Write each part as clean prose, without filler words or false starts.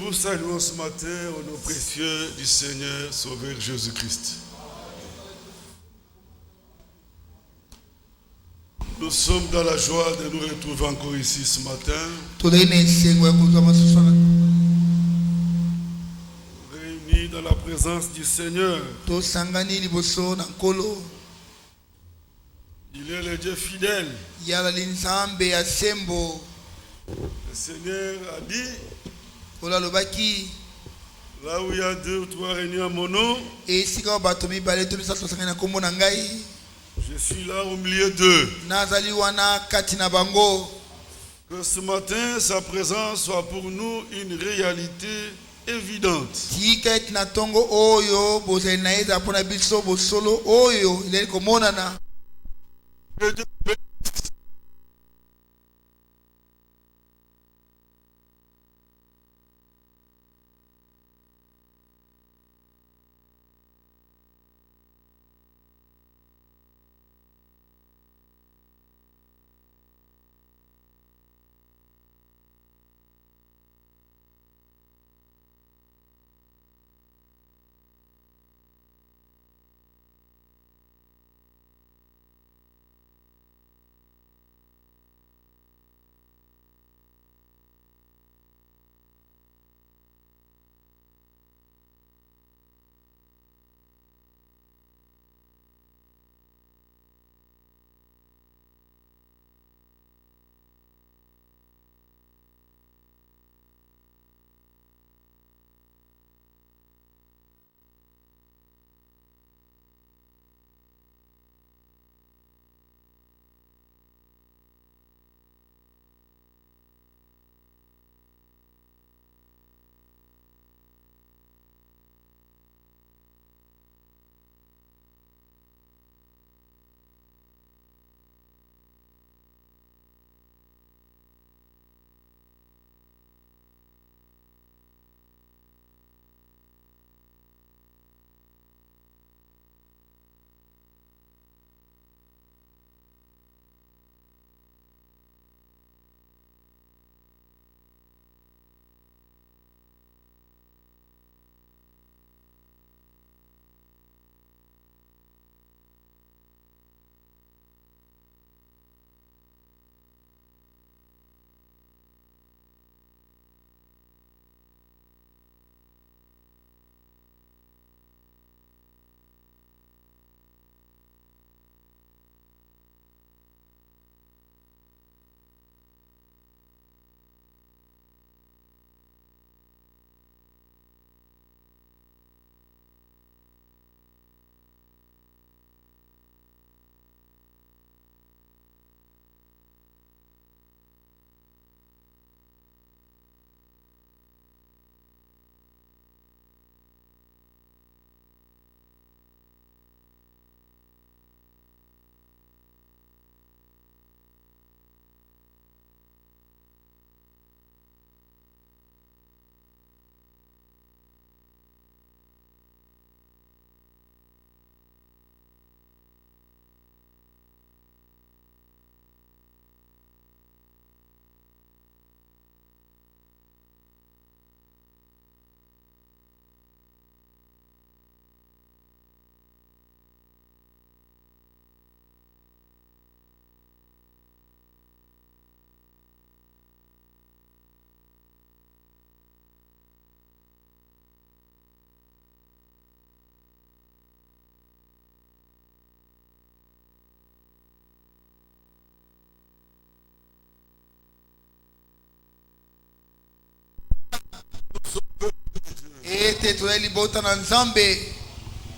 Nous saluons ce matin au nom précieux du Seigneur Sauveur Jésus-Christ. Nous sommes dans la joie de nous retrouver encore ici ce matin, réunis dans la présence du Seigneur. Il est le Dieu fidèle. Le Seigneur a dit, là où il y a 2 ou 3 réunis en mon nom, je suis là au milieu d'eux. Que ce matin, sa présence soit pour nous une réalité évidente.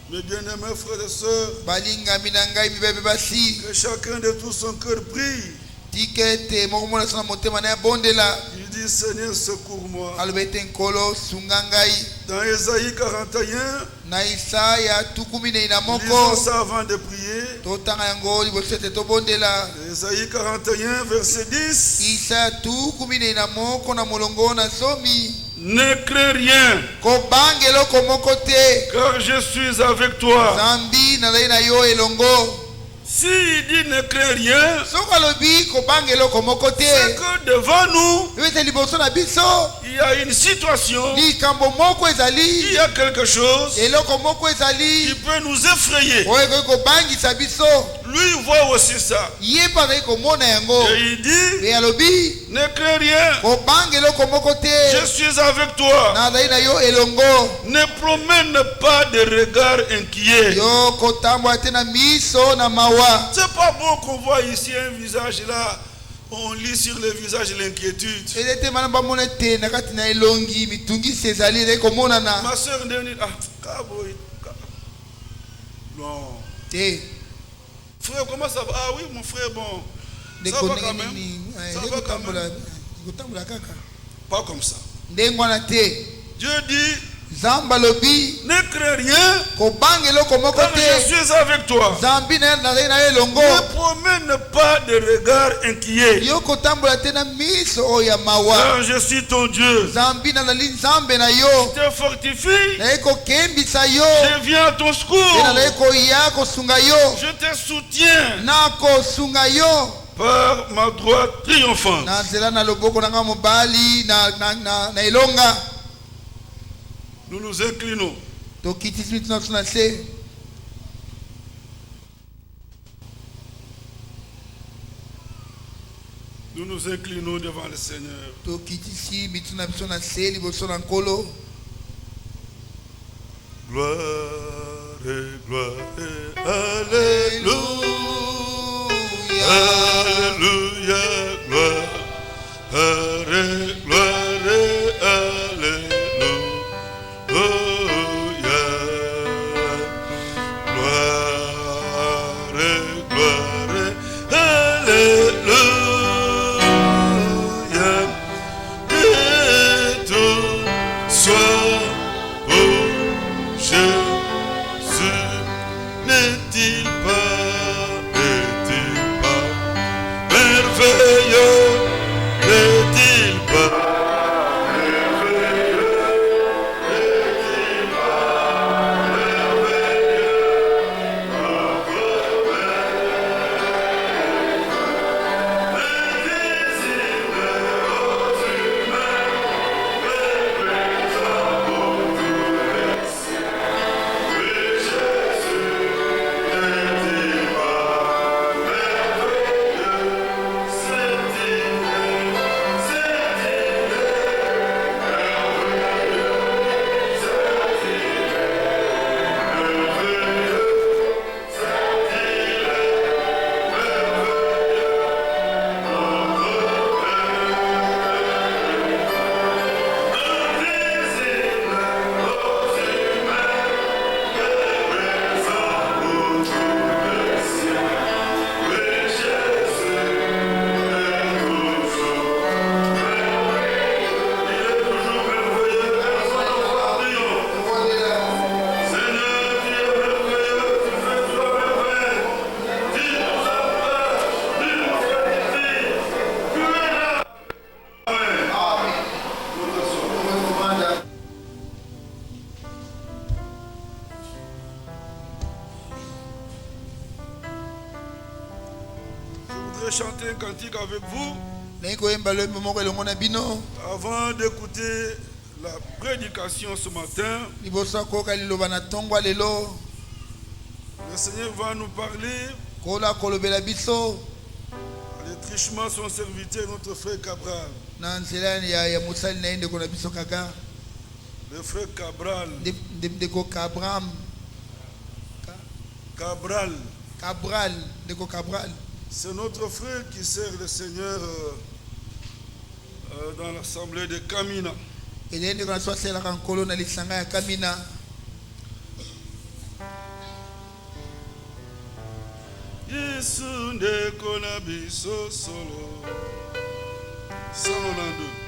Mes bien-aimés frères et sœurs, que chacun de tout son cœur prie. Il dit, Seigneur, secours-moi. Dans Ésaïe 41, lisons ça avant de prier. Ésaïe 41, verset 10. Ne crains rien, car je suis avec toi. S'il dit ne crains rien, c'est que devant nous, il y a une situation, il y a quelque chose qui peut nous effrayer. Lui voit aussi ça. Et il dit, ne crains rien, je suis avec toi. Ne promène pas de regard inquiet. C'est pas bon qu'on voit ici un visage là. On lit sur le visage l'inquiétude. Ma soeur dit, non. Frère, comment ça va? Ah oui, mon frère, bon. Ça va quand même. Ça va quand même. Pas comme ça. Dieu dit, ne crains rien, car je suis avec toi. Ne promène pas de regard inquiet, car je suis ton Dieu. Je te fortifie, je viens à ton secours, je te soutiens par ma droite triomphante. Nous nous inclinons. Nous nous inclinons devant le Seigneur. Gloire et gloire et alléluia. Alléluia. Gloire et gloire et alléluia. Chanter un cantique avec vous avant d'écouter la prédication ce matin. Le Seigneur va nous parler les trichements son serviteur, notre frère Cabral. Le frère Cabral. C'est notre frère qui sert le Seigneur dans l'assemblée de Kamina. Yesunde konabiso solo 192.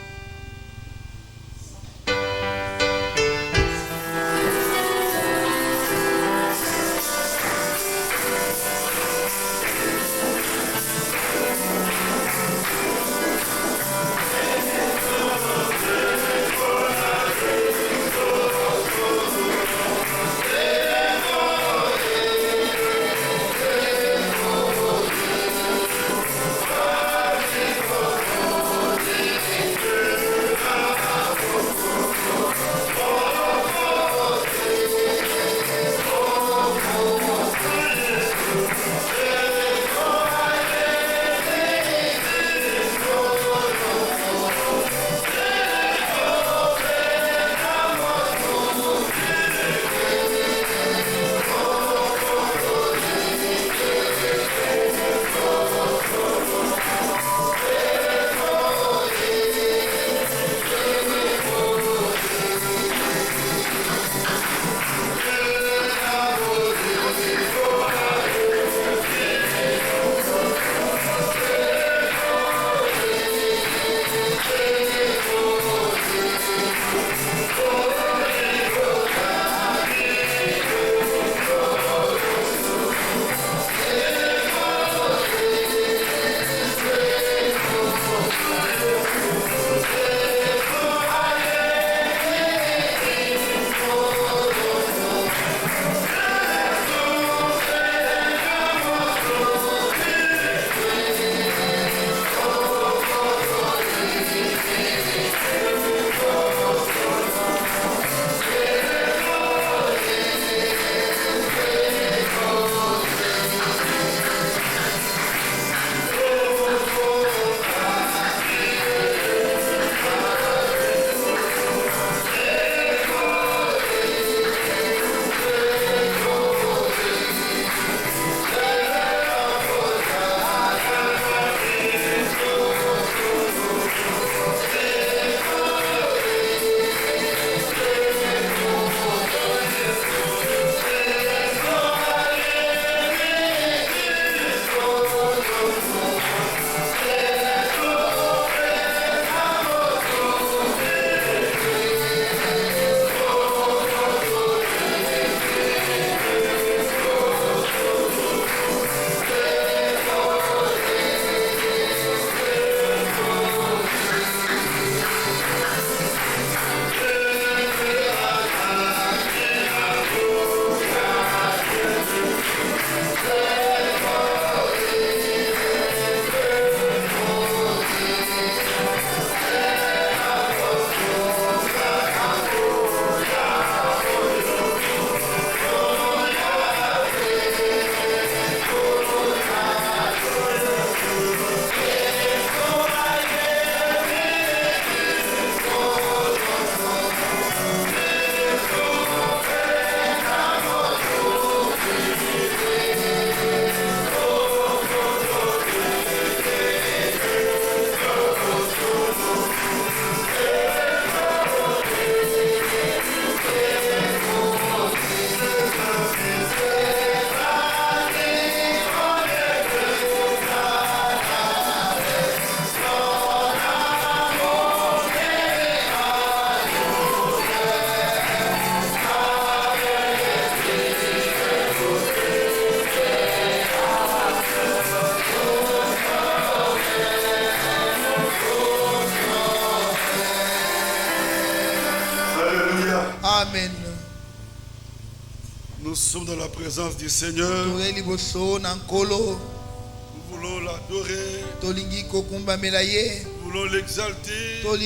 présence du Seigneur. Nous voulons l'adorer. Nous voulons l'exalter. Nous voulons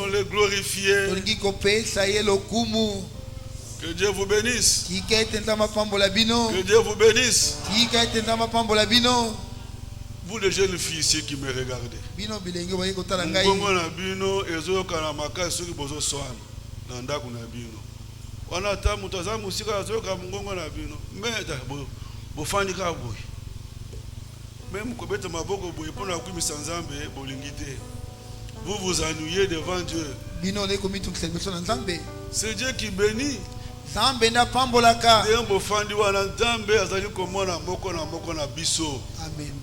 le glorifier. Que Dieu vous bénisse. Que Dieu vous bénisse. Vous les jeunes filles ici qui me regardez. Vous vous ennuyez devant Dieu. C'est Dieu qui bénit. Amen.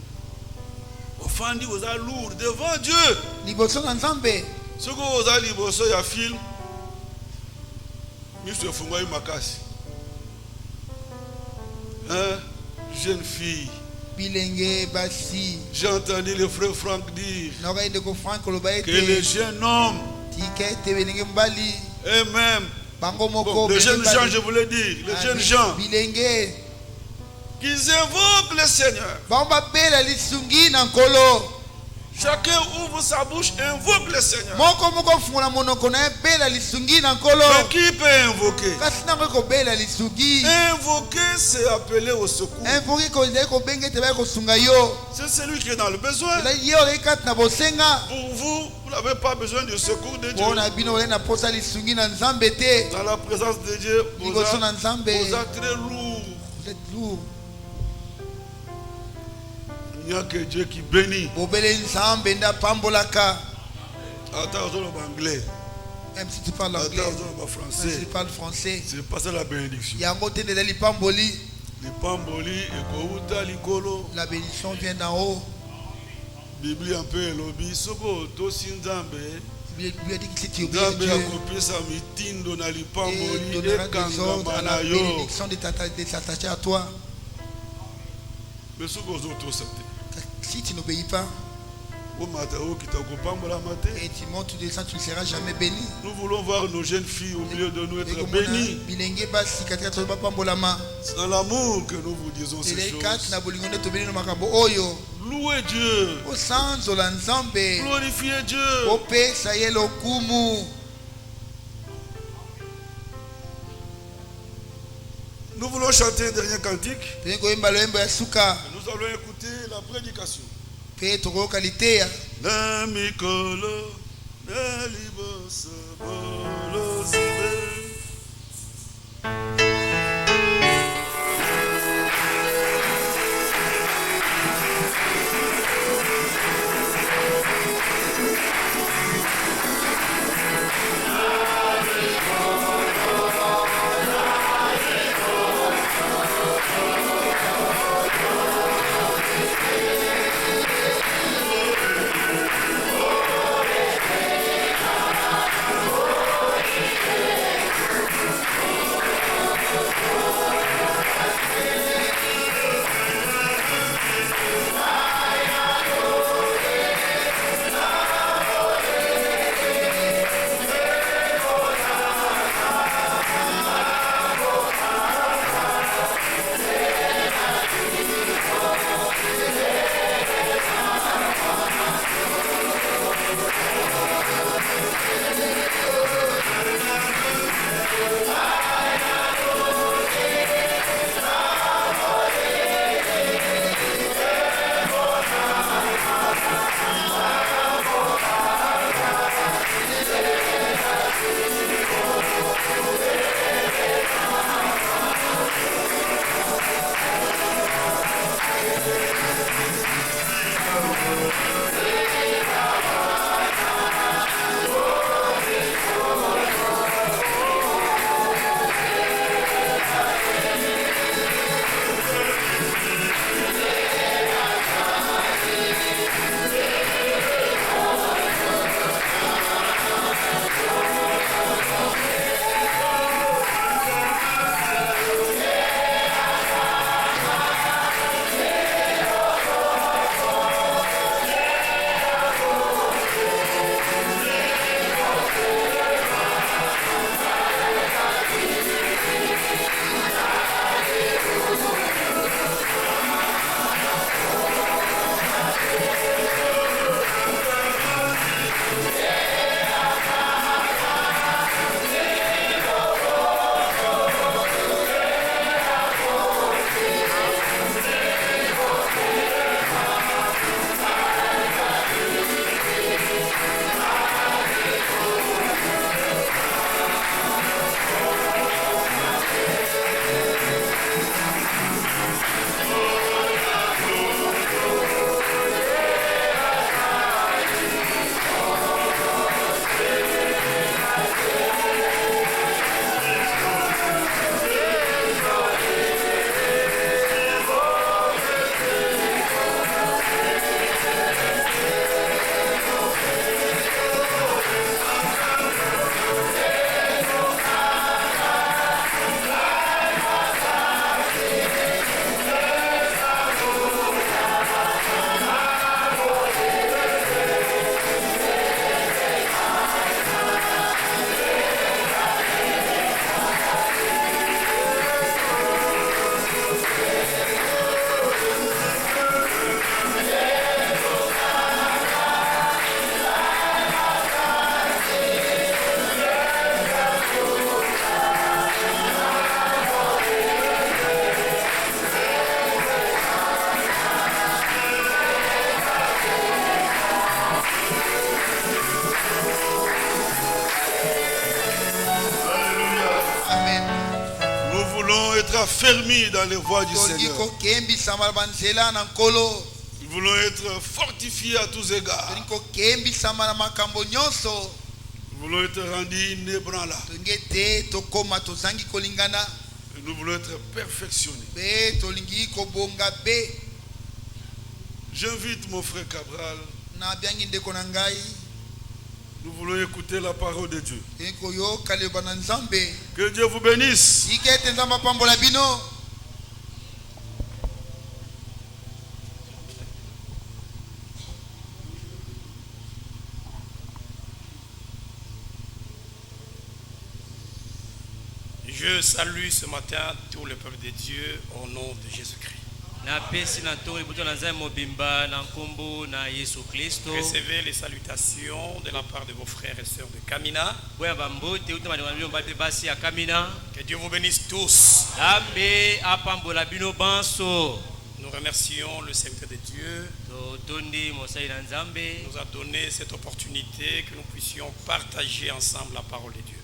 Offandi vous a lourd devant Dieu. Ce que vous avez liboso ya film. Monsieur Fungoy Makasi. Jeune fille. J'ai entendu le frère Franck dire que les jeunes hommes et même les jeunes gens, je voulais dire, les jeunes gens qu'ils invoquent le Seigneur. Chacun ouvre sa bouche, invoque le Seigneur. Mais qui peut invoquer? Invoquer, c'est appeler au secours. C'est celui qui est dans le besoin. Pour vous, vous n'avez pas besoin du secours de Dieu. Dans la présence de Dieu, vous êtes très lourd. Vous êtes lourd. Il n'y a que Dieu qui bénit. Attends, anglais. Même si tu parles anglais, français. Si tu parles français, c'est pas ça la bénédiction. La bénédiction vient d'en haut. Bible un peu lobby soko to sinzambe. Bible dit que si tu obéis à Dieu, il donnera des ordres à la bénédiction de s'attacher à toi. Mais si tu n'obéis pas et tu montes, tu descends, tu ne seras jamais béni. Nous voulons voir nos jeunes filles au milieu de nous être bénies. C'est dans l'amour que nous vous disons ces choses. Louez Dieu. Glorifiez Dieu. Nous voulons chanter un dernier cantique. Nous allons écouter la prédication. dans les voies du Seigneur. Nous voulons être fortifiés à tous égards. Nous voulons être rendus inébranlables. Et nous voulons être perfectionnés. J'invite mon frère Cabral. Nous voulons écouter la parole de Dieu. Que Dieu vous bénisse. Je salue ce matin tout le peuple de Dieu au nom de Jésus-Christ. Recevez les salutations de la part de vos frères et sœurs de Kamina. Que Dieu vous bénisse tous. Nous remercions le serviteur de Dieu. Nous a donné cette opportunité que nous puissions partager ensemble la parole de Dieu.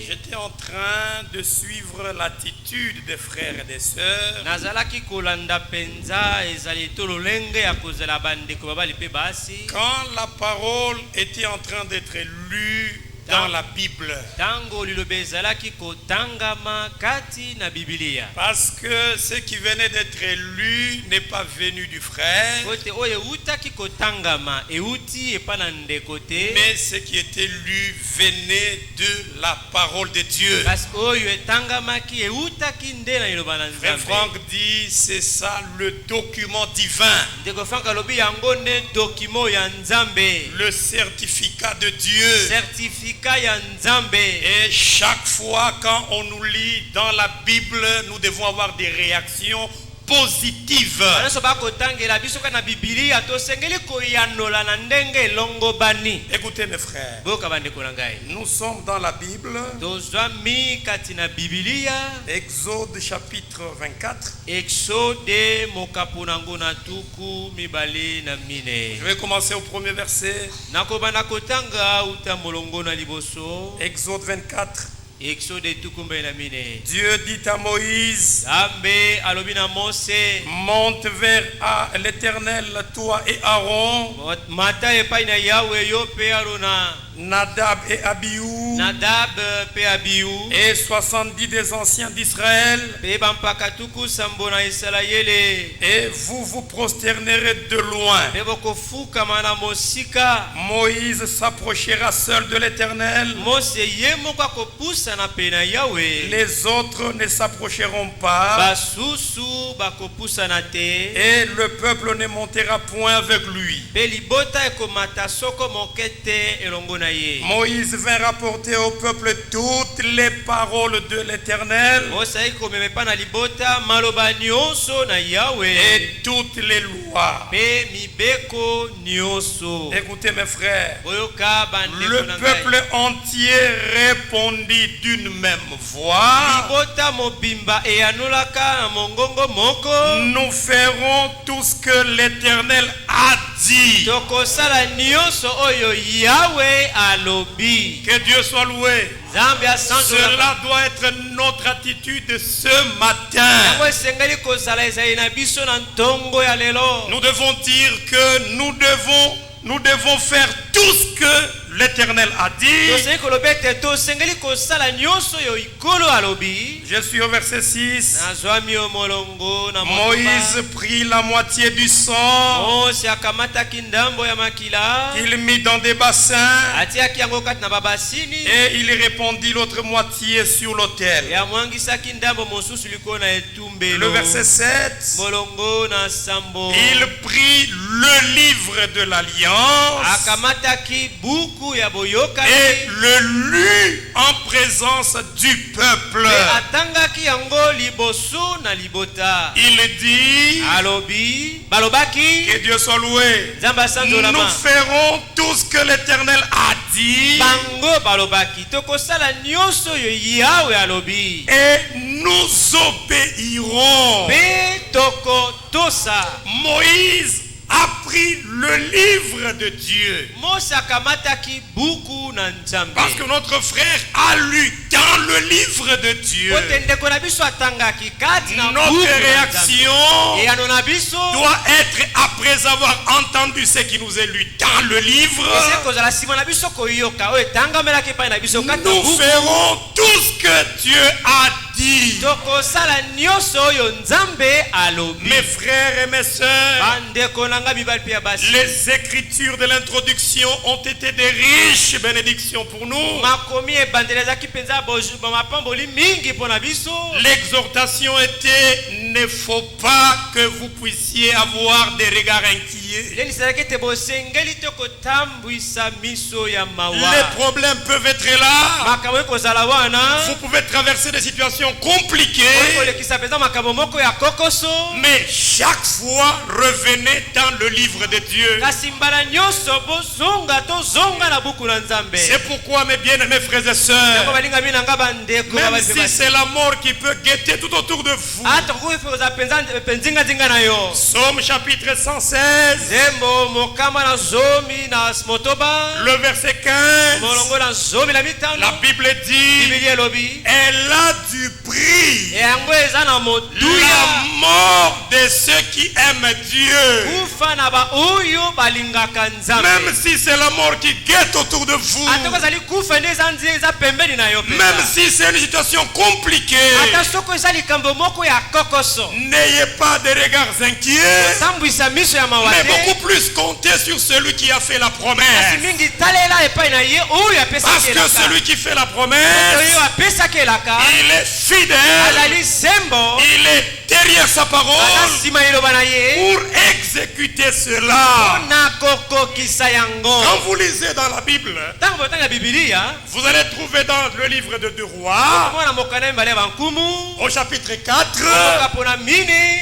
J'étais en train de suivre l'attitude des frères et des sœurs. Quand la parole était en train d'être lue dans la Bible. Parce que ce qui venait d'être lu n'est pas venu du frère. Mais ce qui était lu venait de la parole de Dieu. Frère Franck dit c'est ça le document divin. Le certificat de Dieu. Et chaque fois quand on nous lit dans la Bible, nous devons avoir des réactions positives. Écoutez mes frères, nous sommes dans la Bible. Exode chapitre 24. Je vais commencer au premier verset. Exode 24. Dieu dit à Moïse, monte vers l'Éternel, toi et Aaron, Nadab et Abihu, et 70 des anciens d'Israël, et vous vous prosternerez de loin. Moïse s'approchera seul de l'Éternel. Les autres ne s'approcheront pas, et le peuple ne montera point avec lui. Moïse vint rapporter au peuple toutes les paroles de l'Éternel et toutes les lois. Écoutez mes frères, le peuple entier répondit d'une même voix, nous ferons tout ce que l'Éternel a dit. Que Dieu soit loué. Cela doit être notre attitude ce matin. Nous devons dire que nous devons faire tout ce que l'Éternel a dit. Je suis au verset 6. Moïse prit la moitié du sang, il mit dans des bassins, et il répandit l'autre moitié sur l'autel. Le verset 7. Il prit le livre de l'alliance et le lut en présence du peuple. Il dit, que Dieu soit loué, nous ferons tout ce que l'Éternel a dit et nous obéirons. Moïse a pris le livre de Dieu. Parce que notre frère a lu dans le livre de Dieu. Notre réaction doit être, après avoir entendu ce qui nous est lu dans le livre, nous ferons tout ce que Dieu a dit. Mes frères et mes sœurs, les écritures de l'introduction ont été des riches bénédictions pour nous. L'exhortation était: ne faut pas que vous puissiez avoir des regards inquiets. Les problèmes peuvent être là. Vous pouvez traverser des situations compliquées. Mais chaque fois, revenez dans le livre de Dieu. C'est pourquoi, mes bien-aimés frères et sœurs, même si c'est la mort qui peut guetter tout autour de vous, Psaume chapitre 116, le verset 15, la Bible dit: elle a du prix, la mort de ceux qui aiment Dieu. Même si c'est la mort qui guette autour de vous, même si c'est une situation compliquée, n'ayez pas de regards inquiets, mais beaucoup plus comptez sur celui qui a fait la promesse. Parce que celui qui fait la promesse, il est fidèle, il est derrière sa parole pour exécuter cela. Quand vous lisez dans la Bible, vous allez trouver dans le livre de 2 Rois, au chapitre 4,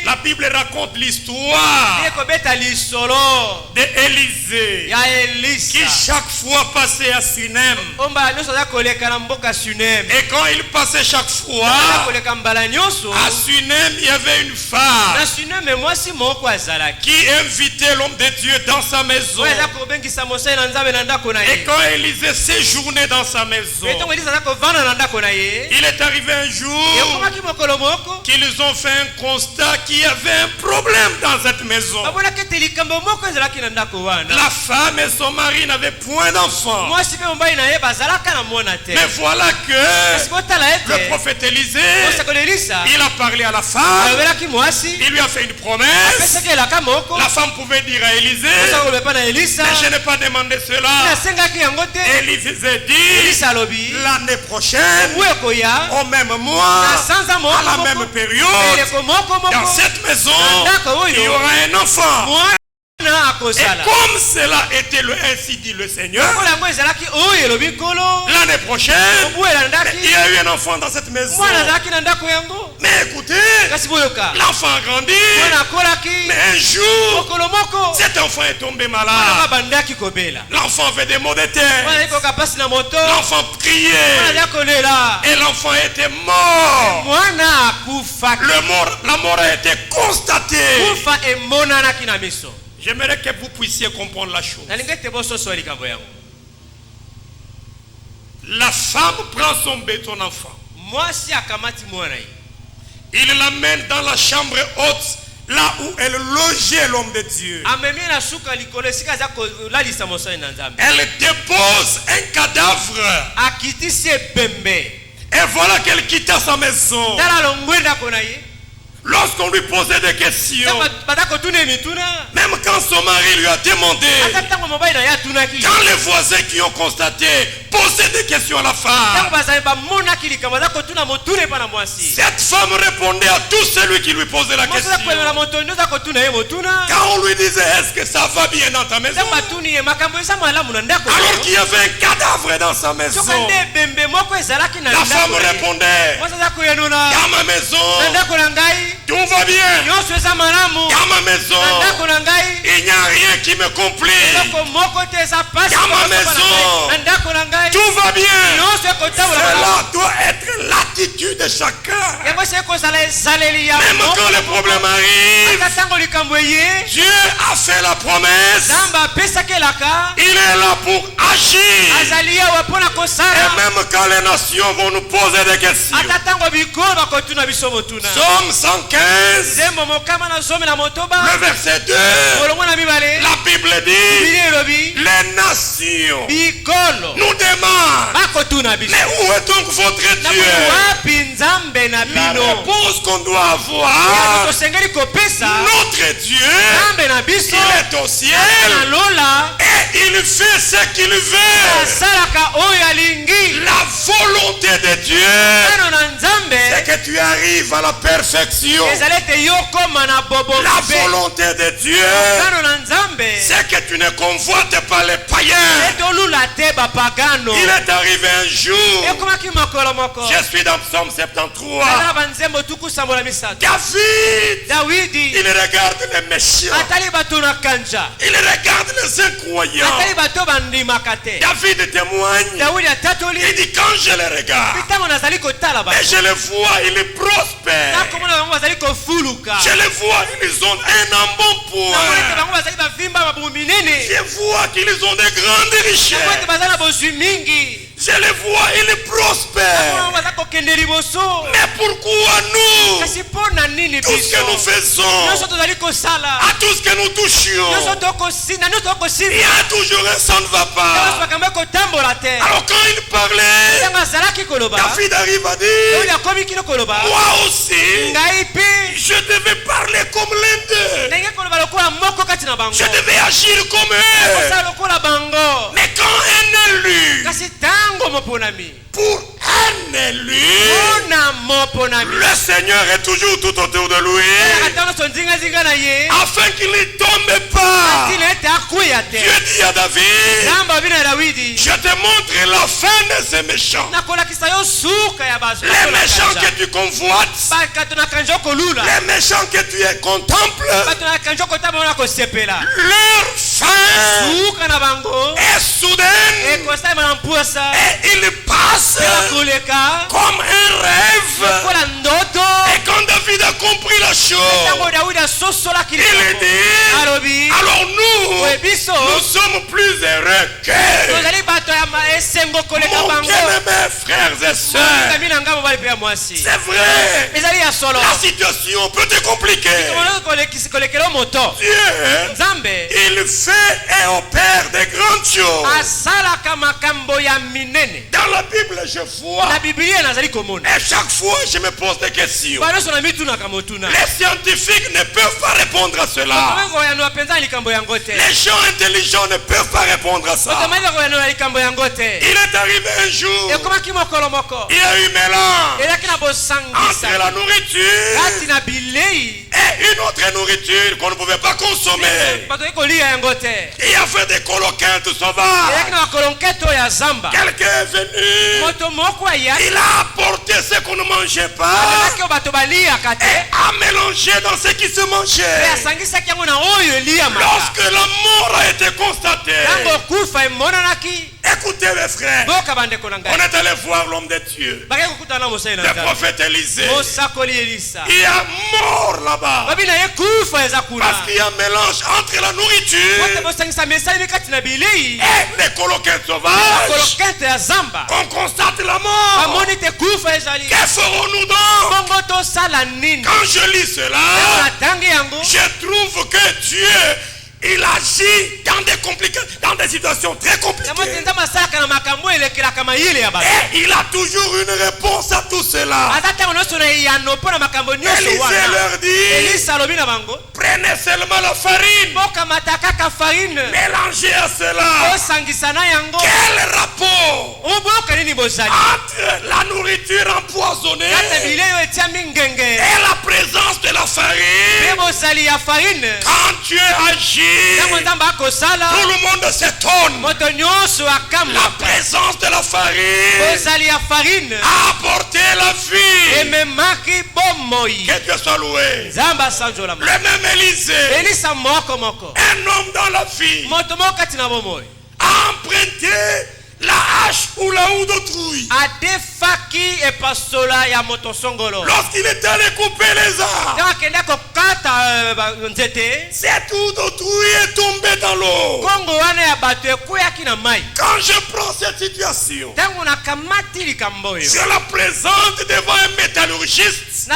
la Bible raconte l'histoire d'Élisée qui chaque fois passait à Sunem. Et quand il passait chaque fois à Sunem, il y avait une femme qui invitait l'homme de Dieu dans sa maison. Et quand Élisée séjournait dans sa maison, il est arrivé un jour qu'ils ont fait un constat qu'il y avait un problème dans cette maison. La femme et son mari n'avaient point d'enfants. Mais voilà que le prophète Élisée, il a parlé à la femme, il lui a fait une promesse. La femme pouvait dire à Élisée: mais je n'ai pas demandé cela. Élisée dit: l'année prochaine, au même mois, à la même période, dans cette maison, il y aura un enfant. Et comme cela était ainsi dit le Seigneur, l'année prochaine, il y a eu un enfant dans cette maison. Mais écoutez, l'enfant a grandi. Mais un jour, cet enfant est tombé malade. L'enfant avait des maux de tête. L'enfant priait. Et l'enfant était mort. La mort a été constatée. J'aimerais que vous puissiez comprendre la chose. La femme prend son enfant. Il l'amène dans la chambre haute, là où elle logeait l'homme de Dieu. Elle dépose un cadavre. Et voilà qu'elle quitta sa maison. Lorsqu'on lui posait des questions, même quand son mari lui a demandé, quand les voisins qui ont constaté posaient des questions à la femme, cette femme répondait à tout celui qui lui posait la question. Quand on lui disait: est-ce que ça va bien dans ta maison, alors qu'il y avait un cadavre dans sa maison, la femme répondait: dans ma maison, tout va bien. Dans ma maison, il n'y a rien qui me complique. Dans ma maison, tout va bien. Cela doit être l'attitude l'attitude de chacun. Même quand le problème arrive, Dieu a fait la promesse. Il est là pour agir. Et même quand les nations vont nous poser des questions. Somme 115, le verset 2, la Bible dit, les nations nous demandent, mais où est donc votre Dieu? La réponse qu'on doit avoir, notre Dieu, il est au ciel et il fait ce qu'il veut. La volonté de Dieu, c'est que tu arrives à la perfection. La volonté de Dieu, c'est que tu ne convoites pas les païens. Il est arrivé un jour, je suis dans Psaume 73, David, il regarde les méchants, il regarde les incroyants. David témoigne, il dit quand je les regarde et je les vois, ils prospèrent, je les vois, ils ont un embonpoint, je vois qu'ils ont de grandes richesses, je les vois, ils prospèrent. Mais pourquoi nous, tout ce que nous faisons, à tout ce que nous touchions, il y a toujours un ça ne va pas. Alors quand il parlait, David arrive à dire, moi aussi, je devais parler comme l'un d'eux, je devais agir comme eux. Mais quand un élu, pour un élu, le Seigneur est toujours tout autour de lui, afin qu'il ne tombe pas. Dieu dit à David, je te montre la fin de ces méchants. Les méchants que tu convoites, les méchants que tu contemples, leur fin est soudaine et ils passent comme un rêve. Et quand David a compris la chose, il dit, alors nous sommes plus heureux que mon bien-aimé frères et sœurs. C'est vrai, la situation peut te compliquer. Dieu, il fait et opère des grandes choses. Dans la Bible, je vois, et chaque fois je me pose des questions. Les scientifiques ne peuvent pas répondre à cela. Les gens intelligents ne peuvent pas répondre à ça. Il est arrivé un jour, il y a eu mélange entre la nourriture et une autre nourriture qu'on ne pouvait pas consommer. Il y avait des coloquintes sauvages. Quelqu'un est venu, il a apporté ce qu'on ne mangeait pas et a mélangé dans ce qui se mangeait. Lorsque la mort a été constatée, écoutez mes frères, on est allé voir l'homme de Dieu, le prophète Élisée. Il y a mort là-bas parce qu'il y a un mélange entre la nourriture et les coloquintes sauvages. On constate la mort. Que ferons-nous donc? Quand je lis cela, je trouve que Dieu, il agit dans des complications, dans des situations très compliquées. Et il a toujours une réponse à tout cela. Élisée leur dit, prenez seulement la farine, mélangez à cela. Quel rapport entre la nourriture empoisonnée et la présence de la farine? Quand Dieu agit, tout le monde s'étonne. La présence de la farine a apporté la vie. Que Dieu soit loué. Le même Élisée, un homme dans la vie, a emprunté la hache ou la houe d'autrui. Lorsqu'il est allé couper les arbres, cette houe d'autrui est tombée dans l'eau. Quand je prends cette situation, je la présente devant un métallurgiste et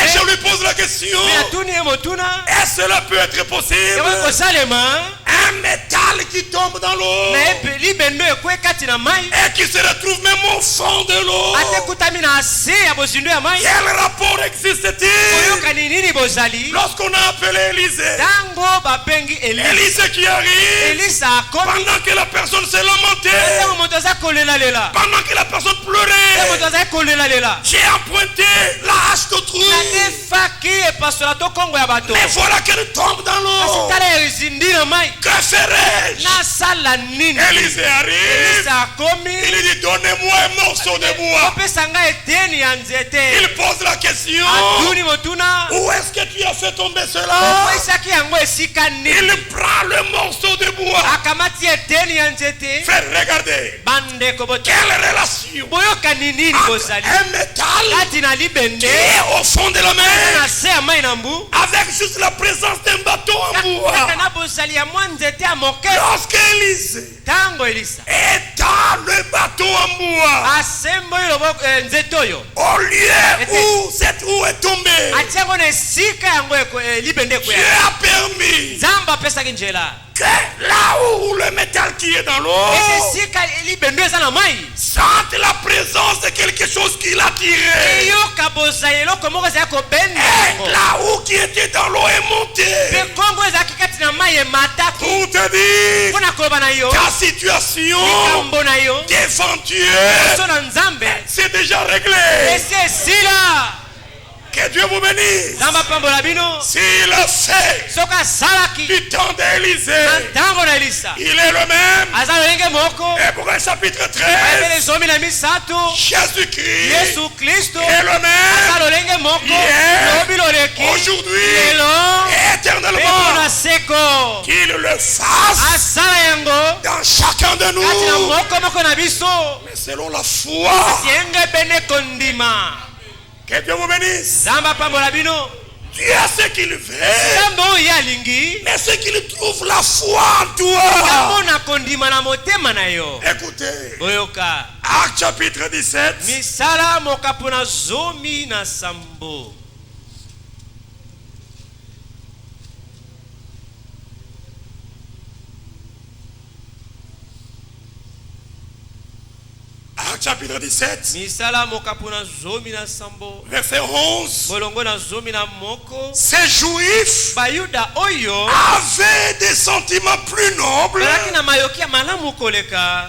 je lui pose la question: est-ce que cela peut être possible? Un métal qui tombe dans l'eau et qui se retrouve même au fond de l'eau, quel rapport existe-t-il? Lorsqu'on a appelé Élisée, Élisée qui arrive, pendant que la personne s'est lamentée, pendant que la personne pleurait, j'ai emprunté la hache d'autrui, mais voilà qu'elle tombe dans l'eau. Que ferais-je? Élisée arrive, il dit: donnez-moi un morceau de bois. Il pose la question: où est-ce que tu as fait tomber cela? Il prend le morceau de bois. Faites regarder quelle relation entre un métal qui est au fond de la mer avec juste la présence d'un bâton en bois. Lorsque Élisée étend le bâton en bois, au lieu où cette roue est tombée, Dieu a permis que là où le métal qui est dans l'eau sente la présence de quelque chose qui l'a tiré. Et là où qui était dans l'eau est monté. Pour te dire, ta situation devant Dieu, c'est déjà réglé. Que Dieu vous bénisse. S'il a fait du temps d'Élisée, il est le même. Hébreux chapitre 13, Jésus-Christ est le même hier, aujourd'hui et éternellement. Qu'il le fasse dans chacun de nous, mais selon la foi. Que Dieu vous bénisse. Dieu a ce qu'il veut, mais ce qu'il trouve la foi en toi. Écoutez, Actes chapitre 17. Actes chapitre 17, verset 11. Ces Juifs avaient des sentiments plus nobles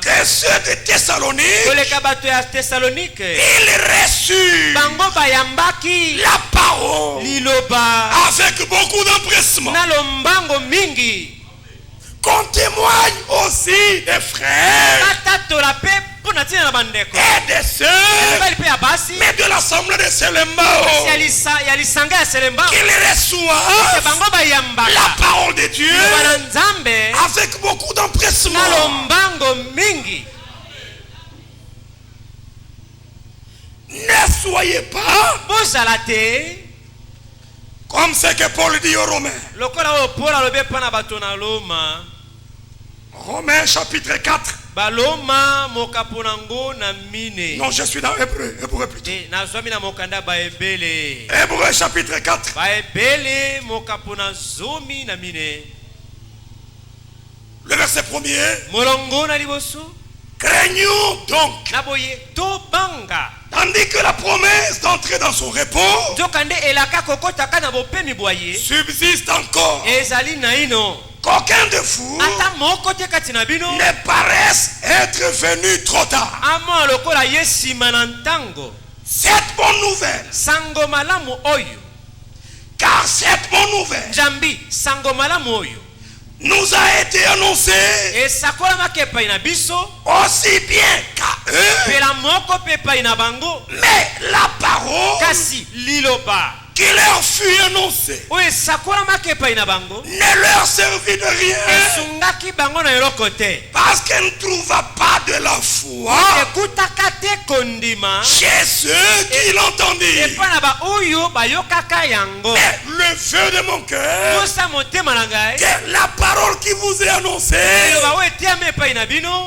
que ceux de Thessalonique. Ils reçurent la parole avec beaucoup d'empressement. Qu'on témoigne aussi des frères et des sœurs, mais de l'assemblée de Selembao, qu'ils reçoivent la parole de Dieu avec beaucoup d'empressement. Ne soyez pas comme ce que Paul dit aux Romains. Romains chapitre 4. Non, je suis dans Hébreu plutôt. Hébreu chapitre 4. Le verset 1er. Craignons donc, tandis que la promesse d'entrer dans son repos subsiste encore, qu'aucun de vous ne paraisse être venu trop tard. Cette bonne nouvelle, car cette bonne nouvelle nous a été annoncée aussi bien qu'à eux, mais la parole qui leur fut annoncé ne leur servit de rien parce qu'elle ne trouva pas de la foi chez ceux qui l'entendirent. Mais le vœu de mon cœur, que la parole qui vous est annoncée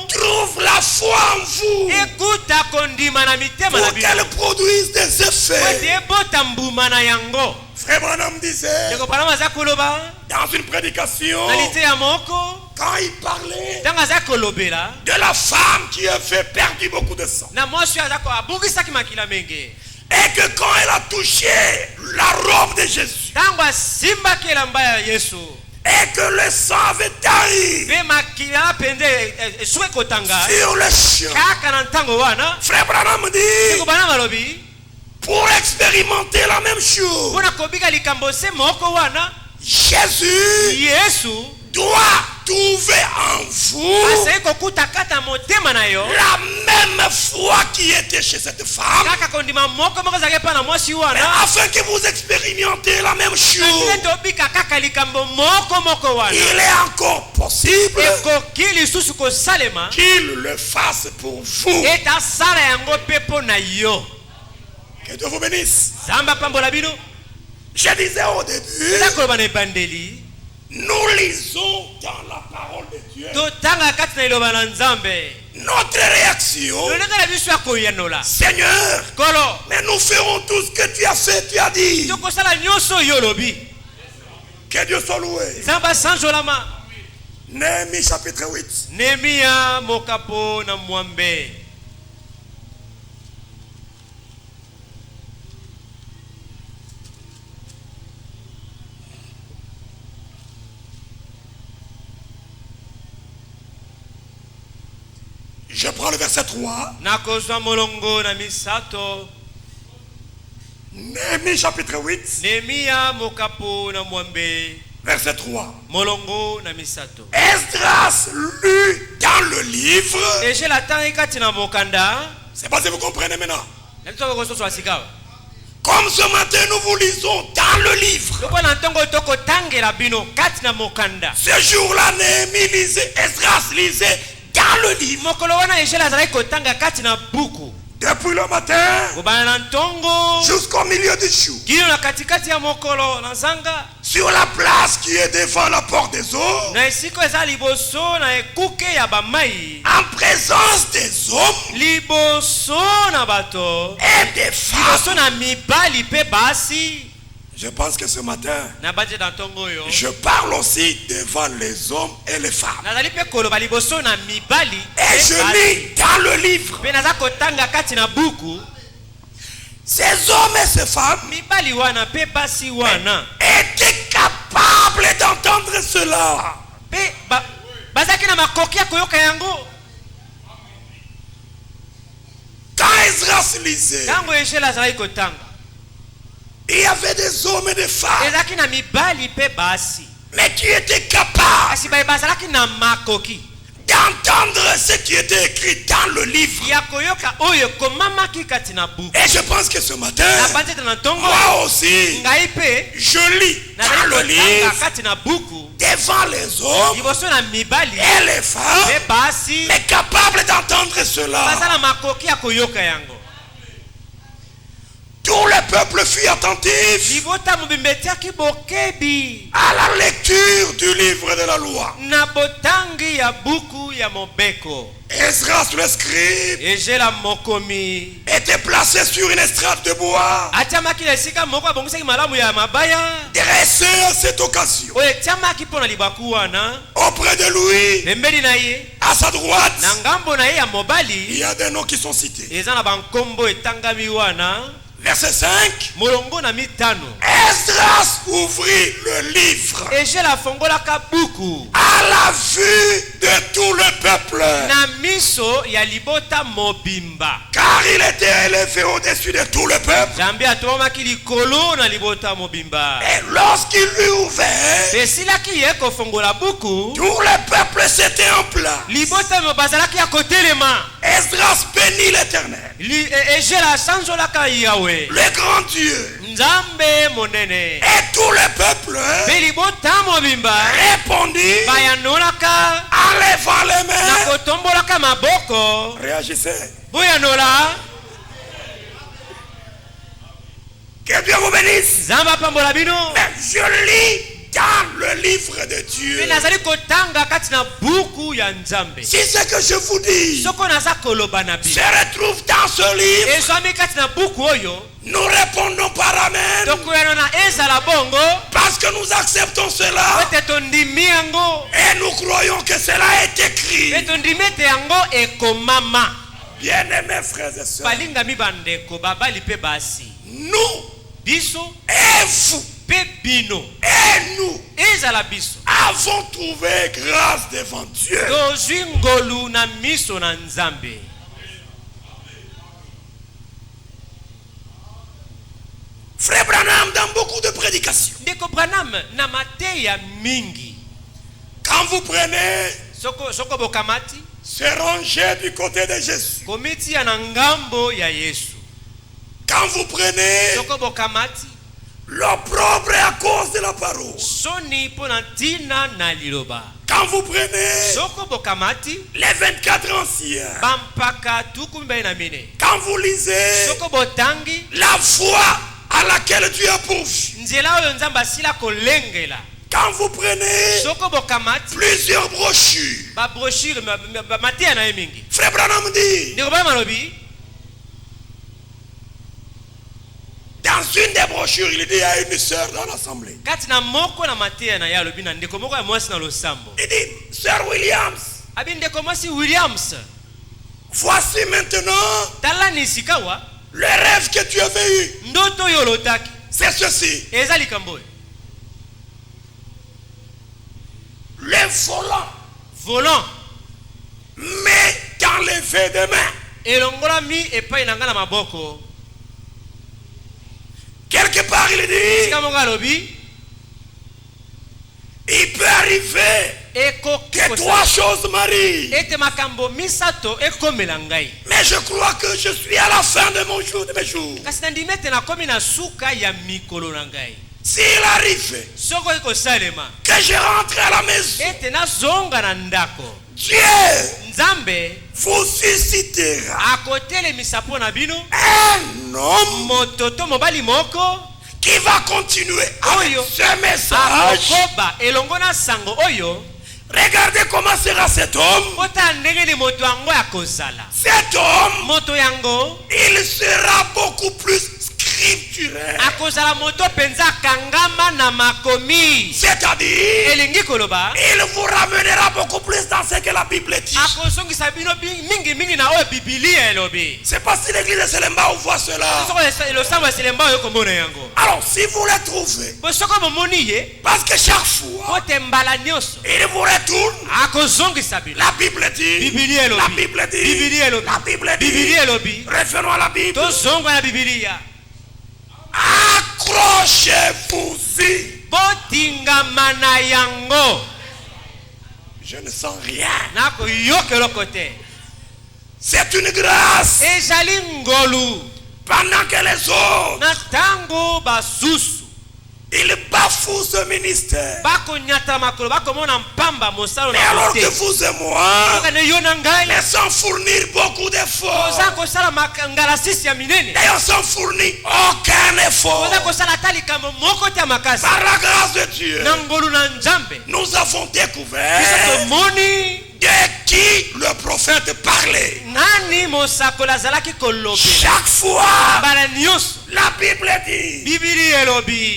trouve la foi en vous pour qu'elle produise des effets. Frère Branham disait dans une prédication, quand il parlait de la femme qui avait perdu beaucoup de sang, et que quand elle a touché la robe de Jésus, et que le sang avait taillé sur le chien, Frère Branham dit, pour expérimenter la même chose, Jésus doit trouver en vous la même foi qui était chez cette femme, afin que vous expérimentez la même chose. Il est encore possible qu'il le fasse pour vous. Que Dieu vous bénisse. Je disais au début, nous lisons dans la parole de Dieu. Notre réaction, Seigneur, mais nous ferons tout ce que tu as fait, tu as dit. Que Dieu soit loué. Néhémie chapitre 8. Je prends le verset 3. Néhémie chapitre 8. Verset 3. Esdras lut dans le livre. C'est pas si vous comprenez maintenant. Comme ce matin nous vous lisons dans le livre. Ce jour-là, Néhémie lisait, Esdras lisait dans le livre. Depuis le matin jusqu'au milieu du jour, sur la place qui est devant la porte des eaux, en présence des hommes et des femmes. Je pense que ce matin, je parle aussi devant les hommes et les femmes. Et je lis dans le livre. Ces hommes et ces femmes étaient capables d'entendre cela. Quand Esdras lisait, il y avait des hommes et des femmes, mais qui étaient capables d'entendre ce qui était écrit dans le livre. Et je pense que ce matin, moi aussi, je lis dans le livre devant les hommes et les femmes, mais capables d'entendre cela. Tout le peuple fut attentif à la lecture du livre de la loi. Esdras le scribe était placé sur une estrade de bois, dressé à cette occasion. Auprès de lui, à sa droite, il y a des noms qui sont cités. Verset 5. Esdras ouvrit le livre à la vue de tout le peuple, car il était élevé au-dessus de tout le peuple. Et lorsqu'il lui ouvert, tout le peuple s'était en plat. Esdras bénit l'Éternel le grand Dieu. Et tout le peuple répondit en levant les mains. Réagissez. Que Dieu vous bénisse. Mais je lis dans le livre de Dieu. Si ce que je vous dis se retrouve dans ce livre, nous répondons par Amen. Parce que nous acceptons cela. Et nous croyons que cela est écrit. Bien-aimés frères et sœurs, nous et vous et nous avons trouvé grâce devant Dieu. Frère Branham, dans beaucoup de prédications, quand vous prenez se ranger du côté de Jésus, quand vous prenez l'opprobre à cause de la parole, quand vous prenez les 24 anciens, quand vous lisez la foi à laquelle Dieu a pourvu, quand vous prenez plusieurs brochures, Frère Branham dit, dans une des brochures, il dit à une sœur dans l'assemblée, il dit, Sœur Williams, voici maintenant le rêve que tu avais eu. C'est ceci. Le volant mais dans levé de main. Quelque part il dit, il peut arriver que trois choses m'arrivent. Mais je crois que je suis à la fin de mon jour, de mes jours. S'il arrive que je rentre à la maison, Dieu vous suscitera un homme qui va continuer avec ce message. Regardez comment sera cet homme. Cet homme, il sera beaucoup plus scripturel. C'est-à-dire, il vous ramènera beaucoup plus dans ce que la Bible dit. C'est pas si l'église de Selemba on voit cela. Alors si vous le trouvez, parce que chaque fois il vous retourne, la Bible dit, la Bible dit, la Bible dit. Revenons à la Bible. Accrochez-vous-y. Je ne sens rien. C'est une grâce. Pendant que les autres, ils bafouent ce ministère. Mais alors que vous et moi, laissons fournir beaucoup d'efforts. D'ailleurs, sans fournir aucun effort. Par la grâce de Dieu, nous avons découvert de qui le prophète parlait. Chaque fois, la Bible dit.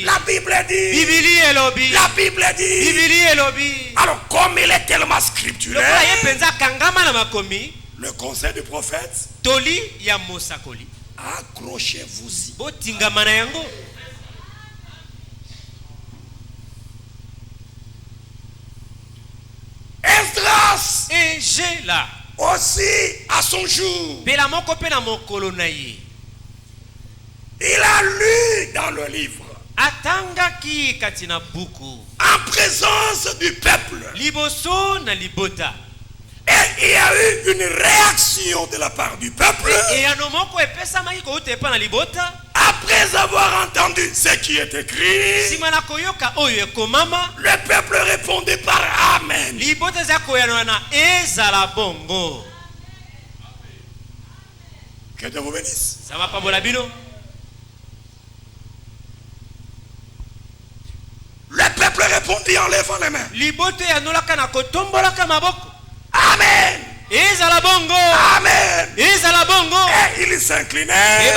La Bible dit. La Bible dit. Alors, comme il est tellement scripturel, le conseil du prophète, accrochez-vous-y. Esdras aussi à son jour, il a lu dans le livre en présence du peuple. Et il y a eu une réaction de la part du peuple. À Après avoir entendu ce qui est écrit, le peuple répondait par Amen. Que Dieu vous bénisse. Le peuple répondit en levant les mains. Amen. Amen. Et ils s'inclinaient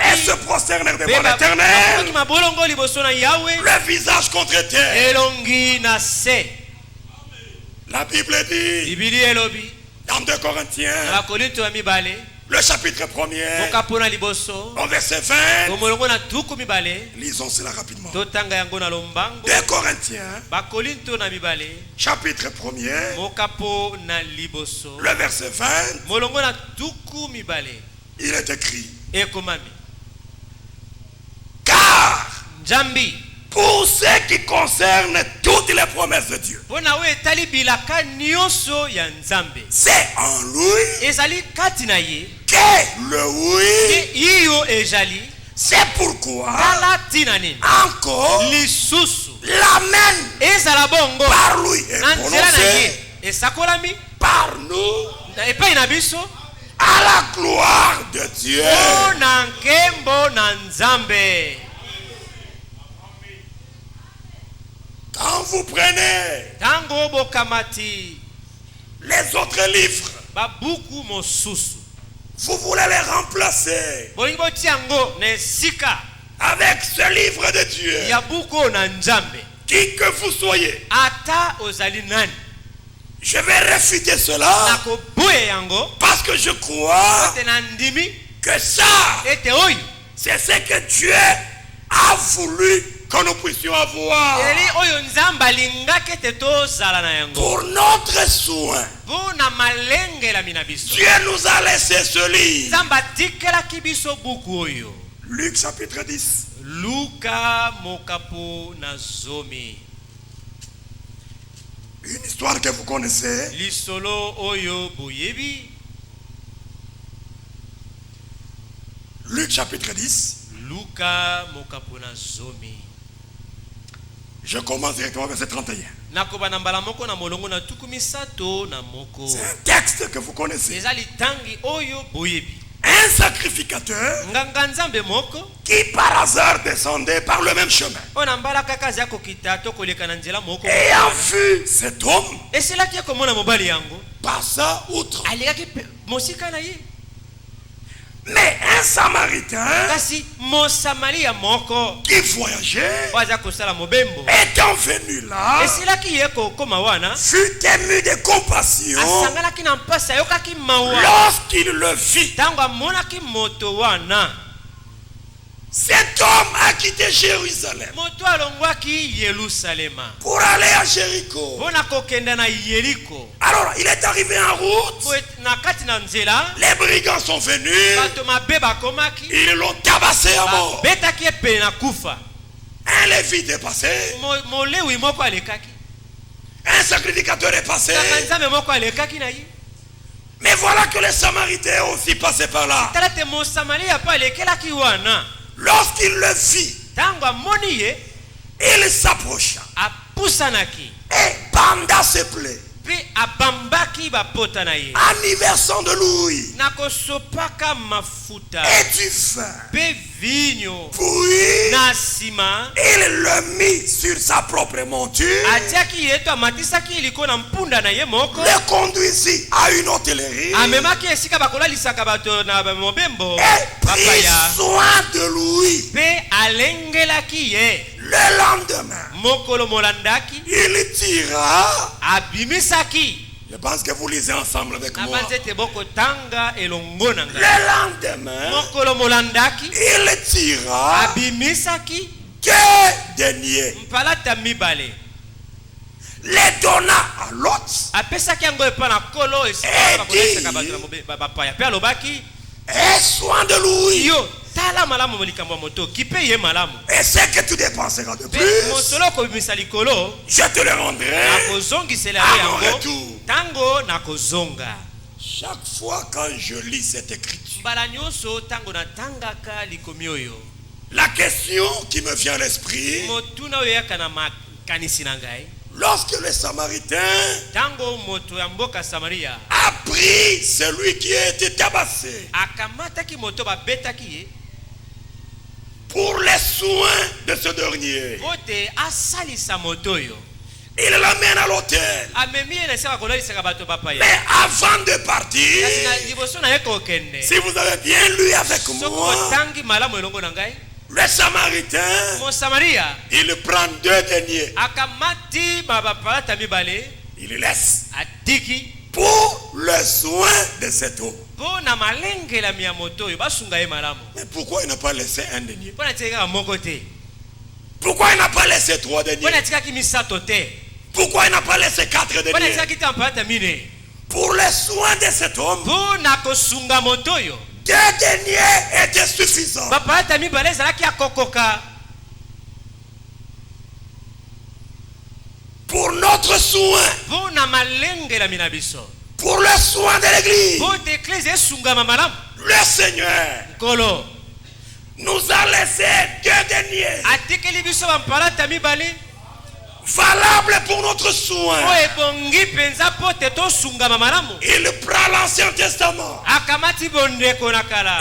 et se prosternèrent devant l'Éternel, le visage contre terre. La Bible dit dans 2 Corinthiens, le chapitre 1er, au verset 20, lisons cela rapidement. 2 Corinthiens, chapitre 1er, le verset 20, il est écrit, car pour ce qui concerne toutes les promesses de Dieu, c'est en lui que le oui, c'est pourquoi encore l'amen par lui est prononcé par nous à la gloire de Dieu. Quand vous prenez les autres livres, vous voulez les remplacer avec ce livre de Dieu, qui que vous soyez, je vais réfuter cela parce que je crois que ça, c'est ce que Dieu a voulu que nous puissions avoir pour notre soin. Dieu nous a laissé ce livre. Luc chapitre 10. Une histoire que vous connaissez. Luc chapitre 10. Je commence directement verset 31. C'est un texte que vous connaissez. Un sacrificateur qui par hasard descendait par le même chemin. Ayant vu cet homme, passa outre. Mais un Samaritain qui voyageait, étant venu là, fut ému de compassion lorsqu'il le vit. Cet homme a quitté Jérusalem pour aller à Jéricho. Alors il est arrivé en route. Les brigands sont venus. Ils l'ont tabassé à mort. Un lévite est passé. Un sacrificateur est passé. Mais voilà que les Samaritains aussi passaient par là. Lorsqu'il le vit, il s'approcha et banda ses plaies en y versant de l'huile et du vin. Puis il le mit sur sa propre monture, le conduisit à une hôtellerie et prit soin de lui. Le lendemain, il tira. Je pense que vous lisez ensemble avec moi. Le lendemain, il tira 2 deniers, les donna à l'autre et dit, aie soin de lui. Et ce que tu dépenseras de plus, je te le rendrai à mon retour. Chaque fois quand je lis cette écriture, la question qui me vient à l'esprit, lorsque le Samaritain a pris celui qui a été tabassé pour les soins de ce dernier, il l'amène à l'hôtel. Mais avant de partir, si vous avez bien lu avec moi, le Samaritain, il prend 2 deniers. Il les laisse pour le soin de cet homme. Mais pourquoi il n'a pas laissé 1 denier? Pourquoi il n'a pas laissé 3 deniers? Pourquoi il n'a pas laissé 4 deniers? Pour les soins de cet homme, 2 deniers étaient suffisants. Pour notre soin, pour le soin de l'église, le Seigneur nous a laissé 2 deniers valable pour notre soin. Il prend l'Ancien Testament,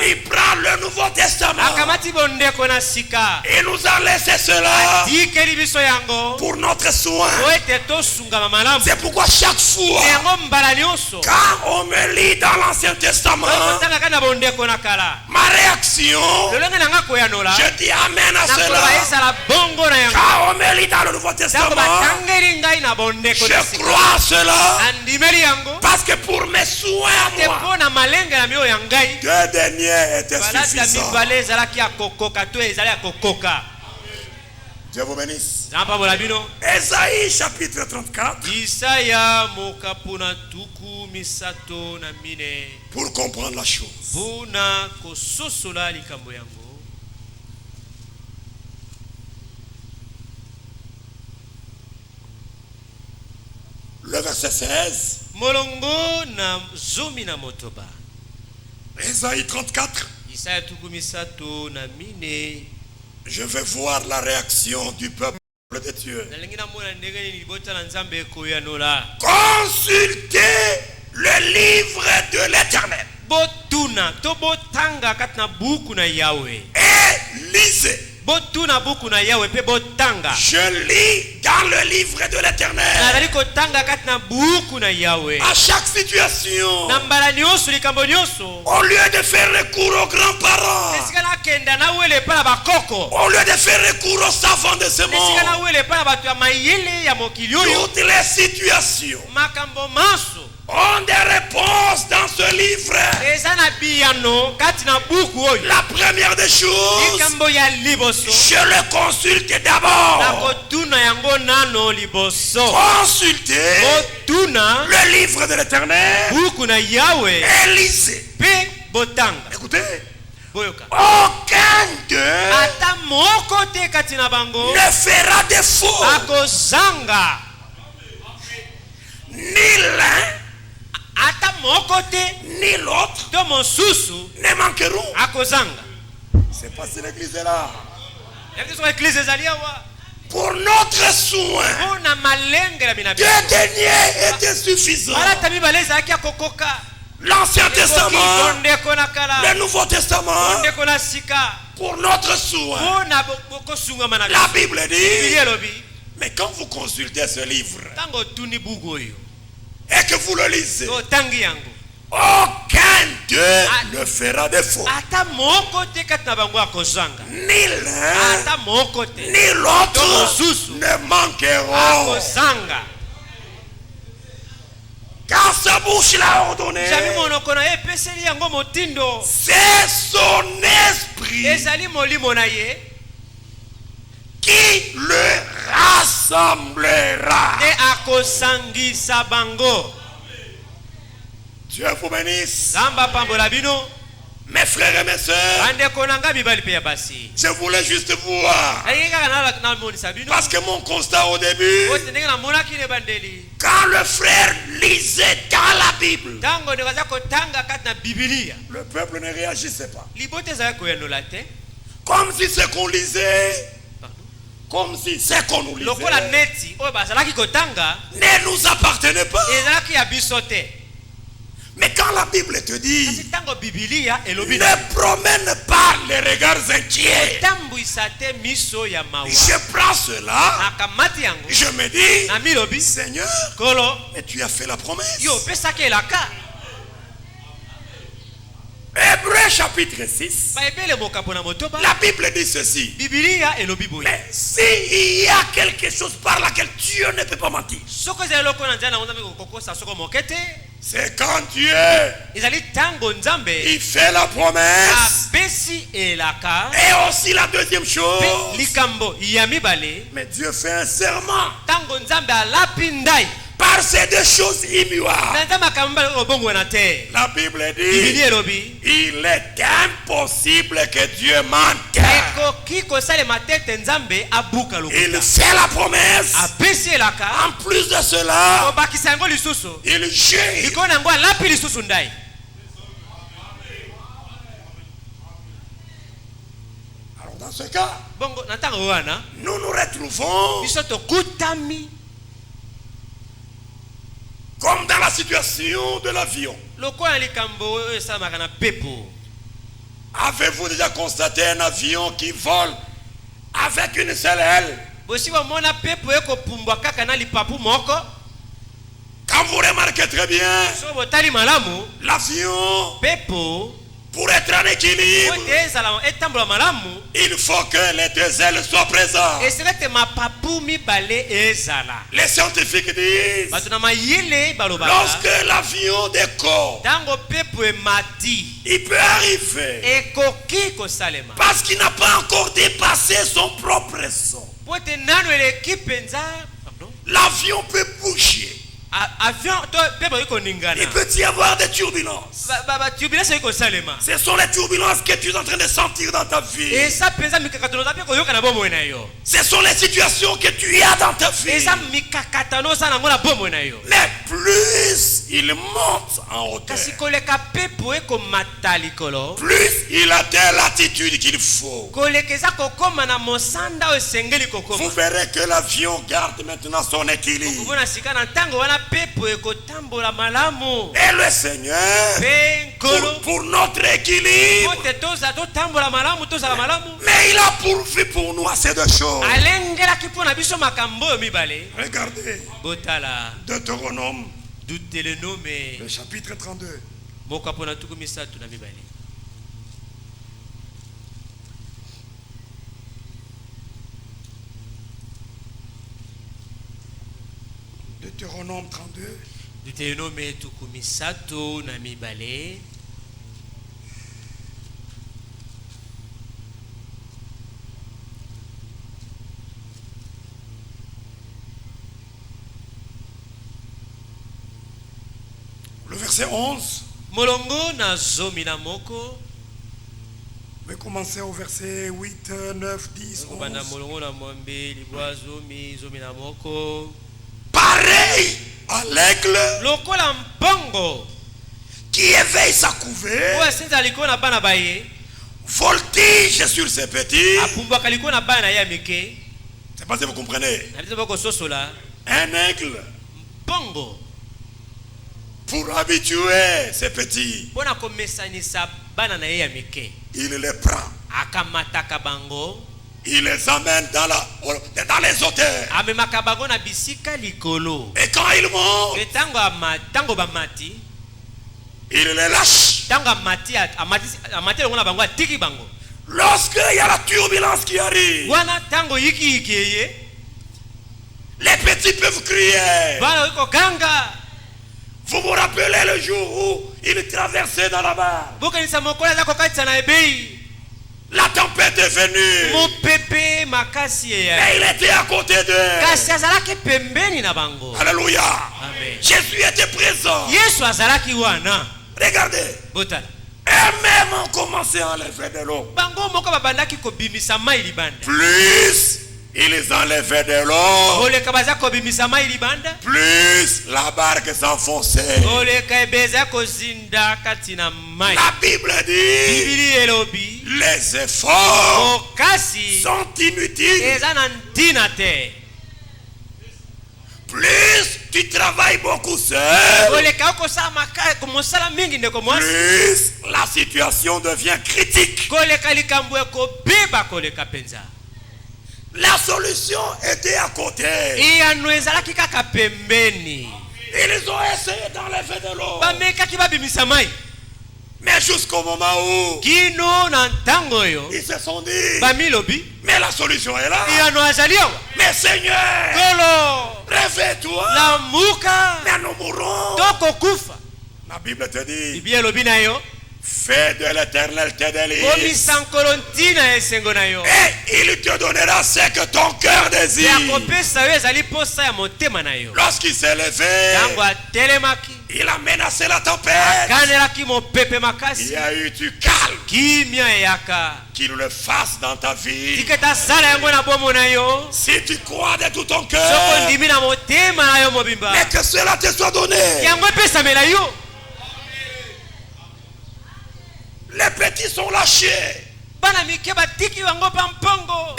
il prend le Nouveau Testament, il nous a laissé cela pour notre soin. C'est pourquoi chaque fois quand on me lit dans l'Ancien Testament, ma réaction, je dis amen à cela. Quand on me lit dans le Nouveau Testament, je crois cela parce que pour mes soins à moi, 2 deniers étaient suffisants. Dieu vous bénisse. Ésaïe chapitre 34. Pour comprendre la chose, le verset 16. Ésaïe 34. Je vais voir la réaction du peuple de Dieu. Consultez le livre de l'Éternel et lisez. Je lis dans le livre de l'Éternel. À chaque situation, au lieu de faire recours aux grands-parents, au lieu de faire recours aux savants de ce monde, toutes les situations ont des réponses dans ce livre. La première des choses, je le consulte d'abord. Consultez le livre de l'Éternel et lisez. Écoutez, aucun d'eux ne fera défaut. Ni l'un ni l'autre ne manqueront. C'est pas si l'église est là. Pour notre soin, 2 deniers étaient suffisants. L'Ancien Testament, le Nouveau Testament, pour notre soin. La Bible dit, mais quand vous consultez ce livre et que vous le lisez, aucun d'eux ne fera défaut. Ni l'un ni l'autre ne manqueront. Car sa bouche l'a ordonné. C'est son esprit qui le rassemblera. Dieu vous bénisse. Mes frères et mes sœurs, je voulais juste voir. Parce que mon constat au début, quand le frère lisait dans la Bible, le peuple ne réagissait pas. Comme si ce qu'on lisait, comme si ce qu'on nous lisait ne nous appartenait pas. Mais quand la Bible te dit ne promène pas les regards inquiets, je prends cela, je me dis, Seigneur, mais tu as fait la promesse. Hébreux chapitre 6, la Bible dit ceci. Mais s'il y a quelque chose par laquelle Dieu ne peut pas mentir, c'est quand Dieu il fait la promesse. Et aussi la deuxième chose, mais Dieu fait un serment. Par ces deux choses immuables, la Bible dit il est impossible que Dieu mente. Il fait la promesse. En plus de cela, il gère. Alors dans ce cas, nous nous retrouvons comme dans la situation de l'avion. Avez-vous déjà constaté un avion qui vole avec une seule aile? Quand vous remarquez très bien, l'avion, pour être en équilibre, il faut que les deux ailes soient présentes. Les scientifiques disent, lorsque l'avion décolle, il peut arriver, parce qu'il n'a pas encore dépassé son propre son, l'avion peut bouger. Il peut y avoir des turbulences. Ce sont les turbulences que tu es en train de sentir dans ta vie. Ce sont les situations que tu as dans ta vie. Mais plus il monte en hauteur, plus il atteint l'attitude qu'il faut. Vous verrez que l'avion garde maintenant son équilibre. Et le Seigneur, pour notre équilibre, mais il a pourvu pour nous assez de choses. Regardez Deutéronome, le chapitre 32. Deutéronome 32. Deutéronome tukumisato na mibale. Le verset 11. Molongo na zomi na moko. Je vais commencer au verset 8, 9, 10, 11. Molongo na mwambe libwa zomi zomi na moko. Pareil à l'aigle qui éveille sa couvée, voltige sur ses petits. C'est pas si vous comprenez. Un aigle pour habituer ses petits, il les prend, il les amène dans les hauteurs. Et quand ils montent, il les lâche. Lorsqu'il y a la turbulence qui arrive, les petits peuvent crier. Vous vous rappelez le jour où il traversait dans la mer? La tempête est venue. Et il était à côté d'eux. Alléluia. Amen. Jésus était présent. Regardez. Et eux-mêmes ont commencé à enlever de l'eau. Plus ils enlevaient de l'eau, plus la barque s'enfonçait. La Bible dit, les efforts sont inutiles. Plus tu travailles beaucoup seul, plus la situation devient critique. La solution était à côté. Ils ont essayé d'enlever de l'eau, mais jusqu'au moment où ils se sont dit, mais la solution est là. Mais Seigneur, réveille-toi, mais nous mourrons. La Bible te dit, fais de l'Éternel tes délices, et il te donnera ce que ton cœur désire. Lorsqu'il s'est levé, il a menacé la tempête. Il y a eu du calme. Qu'il le fasse dans ta vie. Si tu crois de tout ton cœur, mais que cela te soit donné. Les petits sont lâchés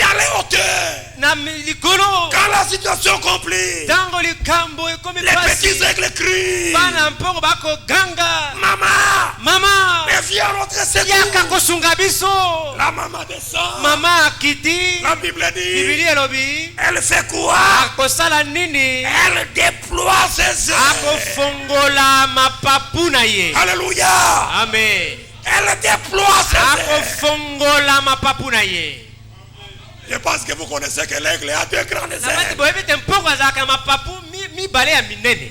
dans les hauteurs. Quand la situation complique, les petits aigles crient, maman, mais viens notre secours. La maman descend. La Bible dit, elle fait quoi? Elle déploie ses ailes. Alléluia. Amen. Elle déploie ses ailes. Je pense que vous connaissez que l'aigle a deux grandes ailes.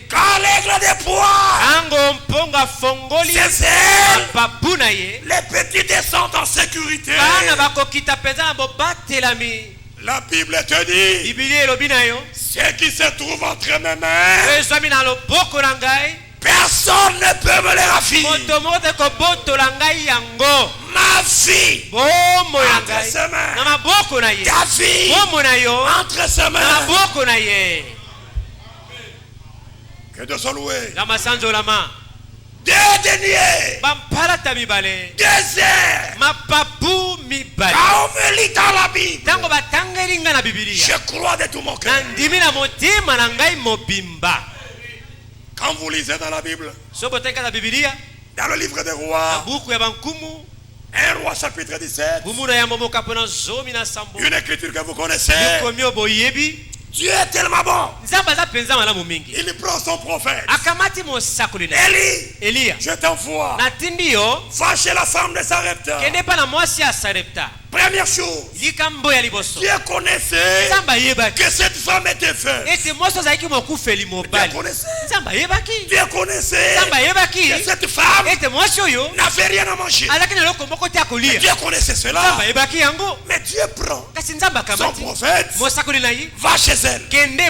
Quand l'aigle déploie ses ailes, les petits descendent en sécurité. La Bible te dit, ce qui se trouve entre mes mains, personne ne peut me les raffiner. Ma vie entre ses mains. Ta vie entre ses mains. Que Dieu soit loué. Deux deniers. 2 heures. Quand on me lit dans la Bible, je crois de tout mon cœur. Quand vous lisez dans la Bible, dans le livre des rois, 1 roi chapitre 17, une écriture que vous connaissez, Dieu est tellement bon. Il prend son prophète Élie. Je t'envoie. Va chez la femme de Sarepta. Première chose, Dieu connaissait que cette femme était veuve. Dieu connaissait que cette femme n'avait rien à manger. Dieu connaissait cela. Mais Dieu prend son prophète, va chez elle. Élie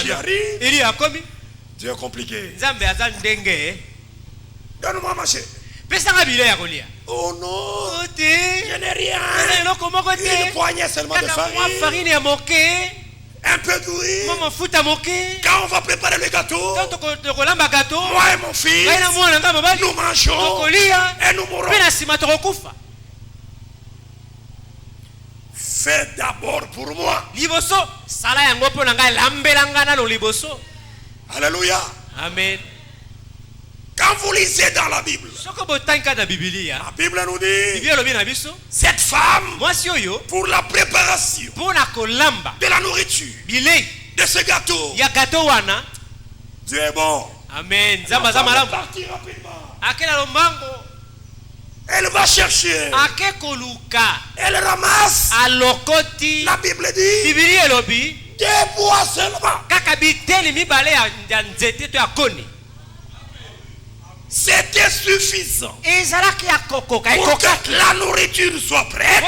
qui arrive, Dieu est compliqué. Donne-moi à manger. Oh non, je n'ai rien. Une poignée seulement de farine, un peu d'huile. Quand on va préparer le gâteau, moi et mon fils, nous mangeons et nous mourrons. Fais d'abord pour moi. Alléluia. Amen. Quand vous lisez dans la Bible, la Bible nous dit, cette femme, pour la préparation de la nourriture, de ce gâteau, Dieu est bon. Amen. Elle va partir rapidement. Elle va chercher. Elle ramasse. La Bible dit, 2 bois seulement. C'était suffisant pour que la nourriture soit prête.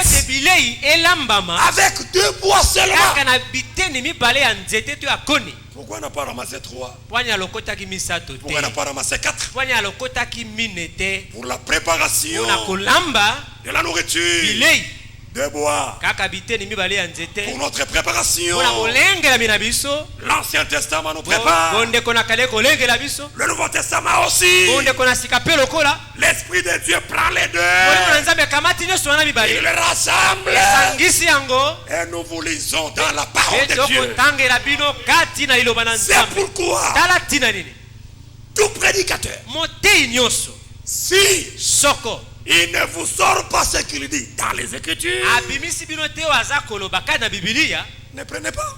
Avec 2 bois seulement Pourquoi on n'a pas ramassé 3? Pourquoi on n'a pas ramassé 4? Pour la préparation de la nourriture, de bois, pour notre préparation. L'Ancien Testament nous prépare. Le Nouveau Testament aussi. L'Esprit de Dieu prend les deux. Il les rassemble. Et nous vous lisons dans la parole de Dieu. C'est pourquoi tout prédicateur, si il ne vous sort pas ce qu'il dit dans les Écritures, ne prenez pas.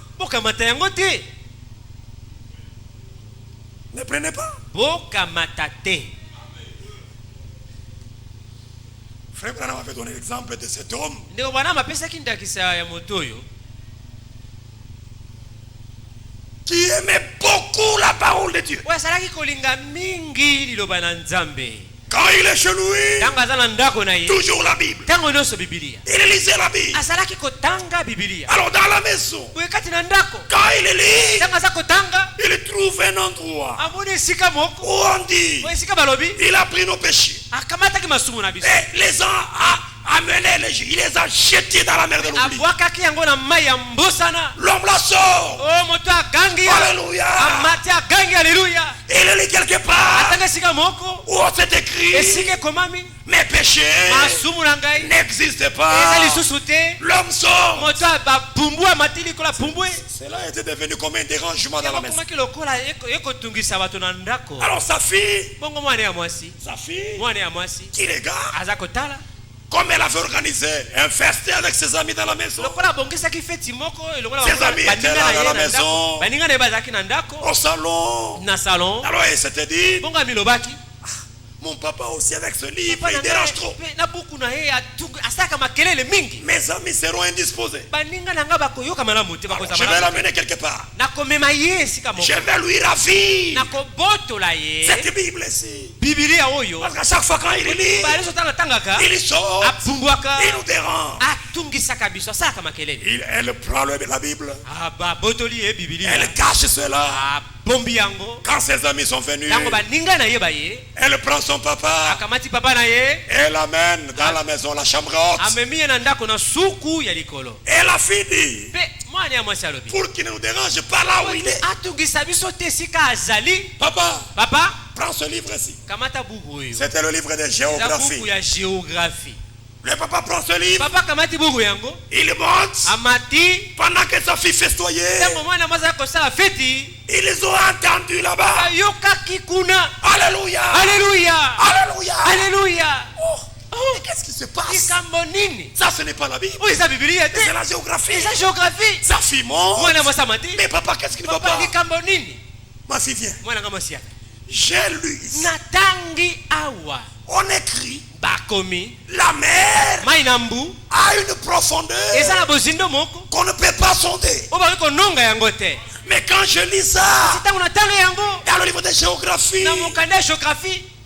Ne prenez pas. Frère Branham avait donné l'exemple de cet homme qui aimait beaucoup la parole de Dieu. Quand il est chez lui, toujours la Bible. Il lisait la Bible. Alors dans la maison, quand il lit, il trouve un endroit où on dit, il a pris nos péchés. Et les a amenés, il les a jetés dans la mer de l'oubli. L'homme la sort. Alléluia. Il lit quelque part où on s'est écrit, mes péchés n'existent pas. L'homme sort. Cela était devenu comme un dérangement dans la maison. Alors sa fille, qui regarde, comme elle avait organisé un festin avec ses amis dans la maison. Ses amis étaient là dans la maison, au salon. Alors elle s'était dit, mon papa aussi avec ce livre, il dérange trop. Mes amis seront indisposés. Alors, je vais l'amener quelque part. Je vais lui ravir cette Bible ici. Parce qu'à chaque fois quand il lit, il sort, il nous dérange. Elle prend la Bible, elle cache cela. Quand ses amis sont venus, elle prend son papa et l'amène dans la maison, la chambre haute. Et la fille dit, pour qu'il ne nous dérange pas là où il est, papa, prends ce livre ici. C'était le livre de géographie. Le papa prend ce livre, il monte, pendant que sa fille festoyait, ils ont entendu là-bas. Alléluia, alléluia, alléluia, alléluia. Oh, qu'est-ce qui se passe? Ça, ce n'est pas la Bible, c'est la géographie. Sa fille monte, mais papa, qu'est-ce qu'il ne va pas? Ma fille vient. J'ai lu ici, on écrit, la mer a une profondeur qu'on ne peut pas sonder. Mais quand je lis ça dans le livre de géographie,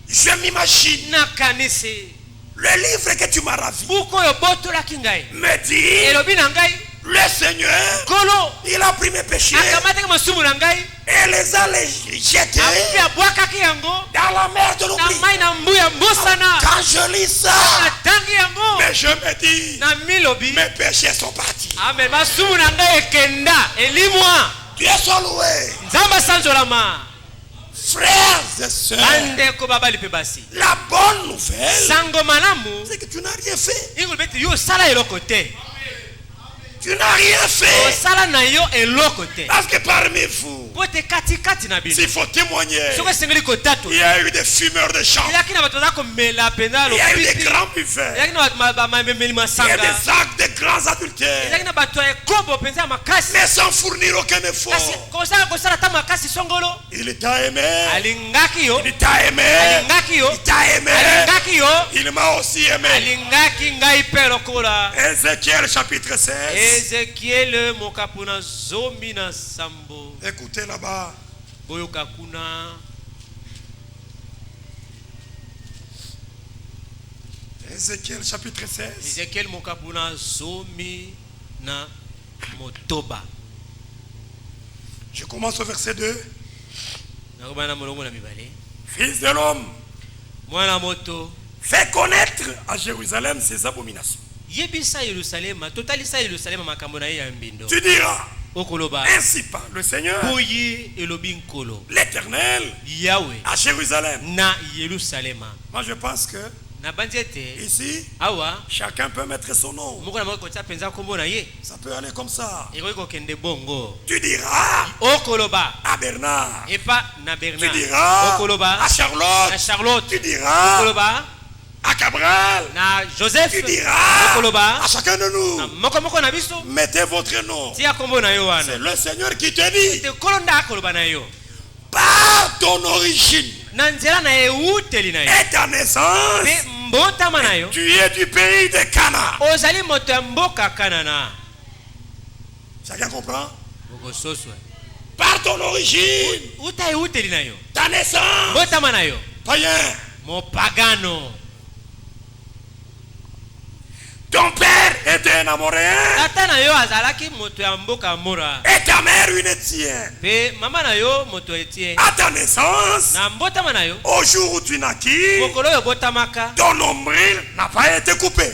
je m'imagine le livre que tu m'as ravi me dit, le Seigneur, il a pris mes péchés et les a jetés dans la mer de l'oubli. Quand je lis ça, mais je me dis, mes péchés sont partis. Dieu soit loué. Frères et sœurs, la bonne nouvelle, c'est que tu n'as rien fait. Tu n'as rien fait. Parce que parmi vous, s'il faut témoigner, il y a eu des fumeurs de champs, il y a eu des grands buffets, il y a des actes de grands adultères, mais sans fournir aucun effort. Il t'a aimé, il t'a aimé, il t'a aimé, il m'a aussi aimé. Ézéchiel chapitre 16. Ezekiel mokapuna zomi na sambo. Écoutez là-bas. Boyoka kuna. Ézéchiel chapitre 16. Ezekiel mokapuna zomi na motoba. Je commence au verset 2. Fils de l'homme, fais connaître à Jérusalem ses abominations. Tu diras, ainsi parle le Seigneur, l'Éternel, à Jérusalem. Moi je pense que ici, chacun peut mettre son nom. Ça peut aller comme ça. Tu diras à Bernard. Tu diras à Charlotte. Tu diras à Cabral. Joseph. Tu diras à chacun de nous. Mettez votre nom. C'est le Seigneur qui te dit. Par ton origine et ta naissance, tu es du pays de Cana. Chacun comprend? Par ton origine, ta naissance, païen. Ton père était un Amoréen et ta mère une Étienne. À ta naissance, au jour où tu naquis, ton nombril n'a pas été coupé.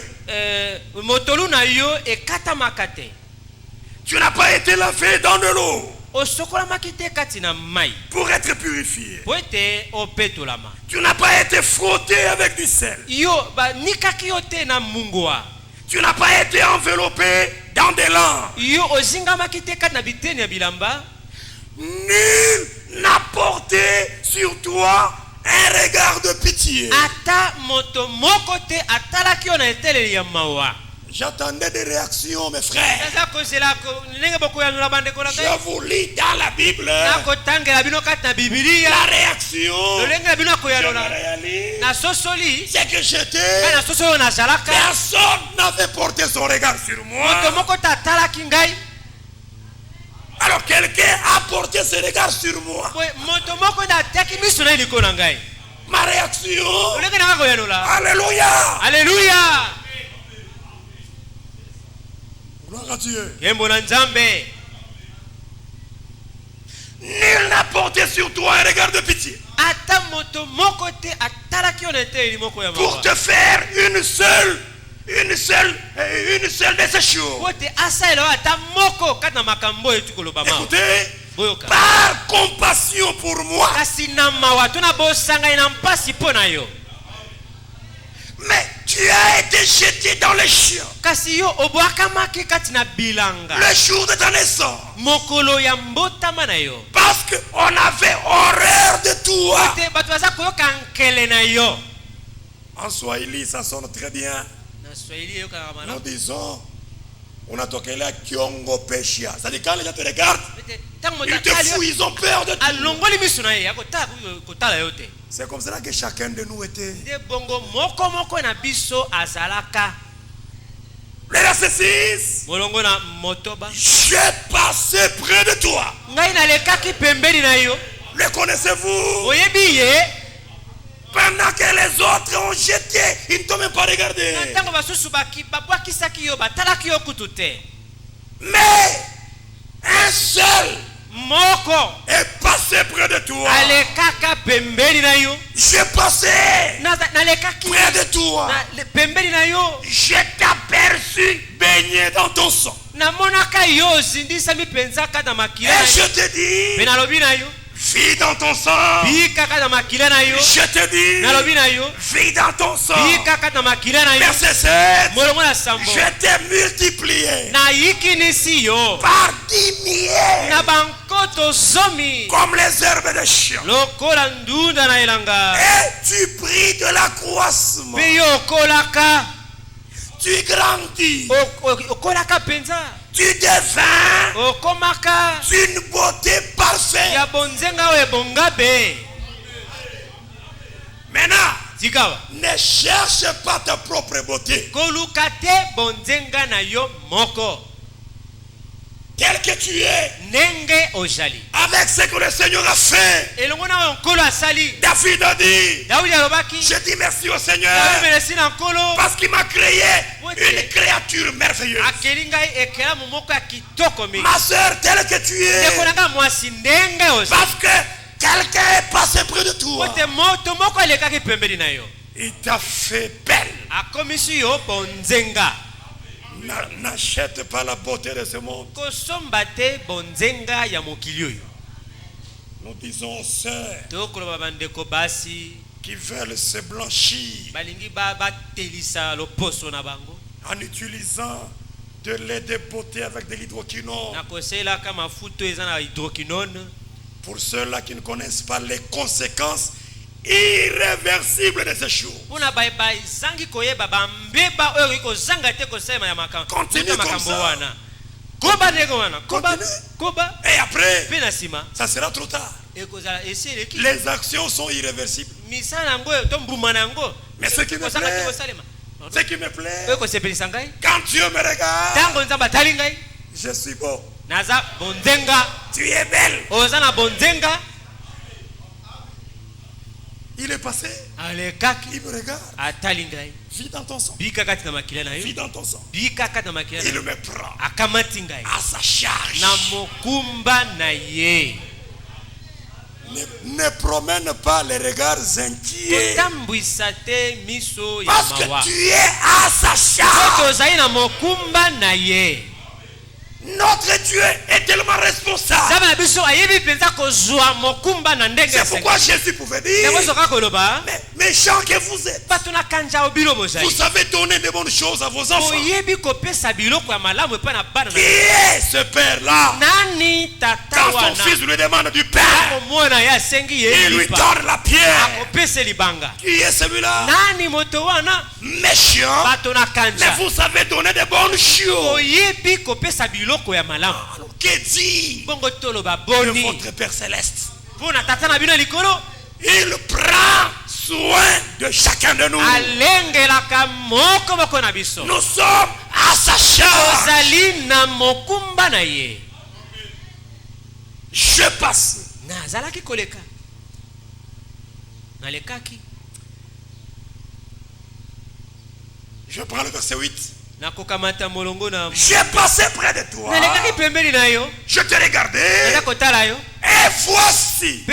Tu n'as pas été lavé dans de l'eau pour être purifié. Tu n'as pas été frotté avec du sel. Tu n'as pas été enveloppé dans des lampes. Nul n'a porté sur toi un regard de pitié. J'attendais des réactions, mes frères. Je vous lis dans la Bible la réaction. C'est que j'étais. Personne n'avait porté son regard sur moi. Alors quelqu'un a porté ses regards sur moi. Ma réaction. Alléluia. Alléluia. Gloire à Dieu. Nul n'a porté sur toi un regard de pitié. Pour te faire une seule de ces choses. Écoutez, par compassion pour moi. Mais tu as été jeté dans les chiens. Le jour de ta naissance. Parce qu'on avait horreur de toi. En Swahili, ça sonne très bien. Nous disons, on a toqué la Kyongo Peshia. Ça dit quand les gens te regardent, ils te fouillent, ils ont peur de toi. C'est comme ça que chacun de nous était. Le verset 6. J'ai passé près de toi. Le connaissez-vous? Pendant que les autres ont jeté, ils ne t'ont même pas regardé. Mais un seul est passé près de toi. J'ai passé près de toi. Je t'ai aperçu baigné dans ton sang. Et je te dis, vis dans ton sang. Je te dis, vis dans ton sang. Verset 7. Je t'ai multiplié par 10 milliers comme les herbes de champ. Et tu pris de l'accroissement. Tu grandis. Tu devins d'une beauté parfaite. Maintenant, ne cherche pas ta propre beauté. Tel que tu es, avec ce que le Seigneur a fait. David a dit, je dis merci au Seigneur parce qu'il m'a créé une créature merveilleuse. Ma soeur, telle que tu es, parce que quelqu'un est passé près de toi, il t'a fait belle. N'achète pas la beauté de ce monde. Nous disons aux sœurs qui veulent se blanchir en utilisant de lait de beauté avec de l'hydroquinone. Pour ceux-là qui ne connaissent pas les conséquences irréversibles de ces choses. Continue comme ça. Et après, ça sera trop tard. Les actions sont irréversibles. Mais ce qui me plaît, quand Dieu me regarde, je suis beau. Tu es belle. Il est passé. Il me regarde. Vis dans ton sang. Vis dans ton sang. Il me prend à sa charge. Ne promène pas les regards inquiets. Parce que tu es à sa charge. Notre Dieu est tellement responsable. C'est pourquoi Jésus pouvait dire, mais méchants que vous êtes, vous savez donner de bonnes choses à vos enfants. Qui est ce père-là? Quand son fils lui demande du pain, il lui donne la pierre. Qui est celui-là? Méchant, mais vous savez donner de bonnes choses. Que dit de votre Père Céleste? Il prend soin de chacun de nous. Nous sommes à sa charge. Je passe. Je prends le verset 8. J'ai passé près de toi. Je te regardais. Et voici.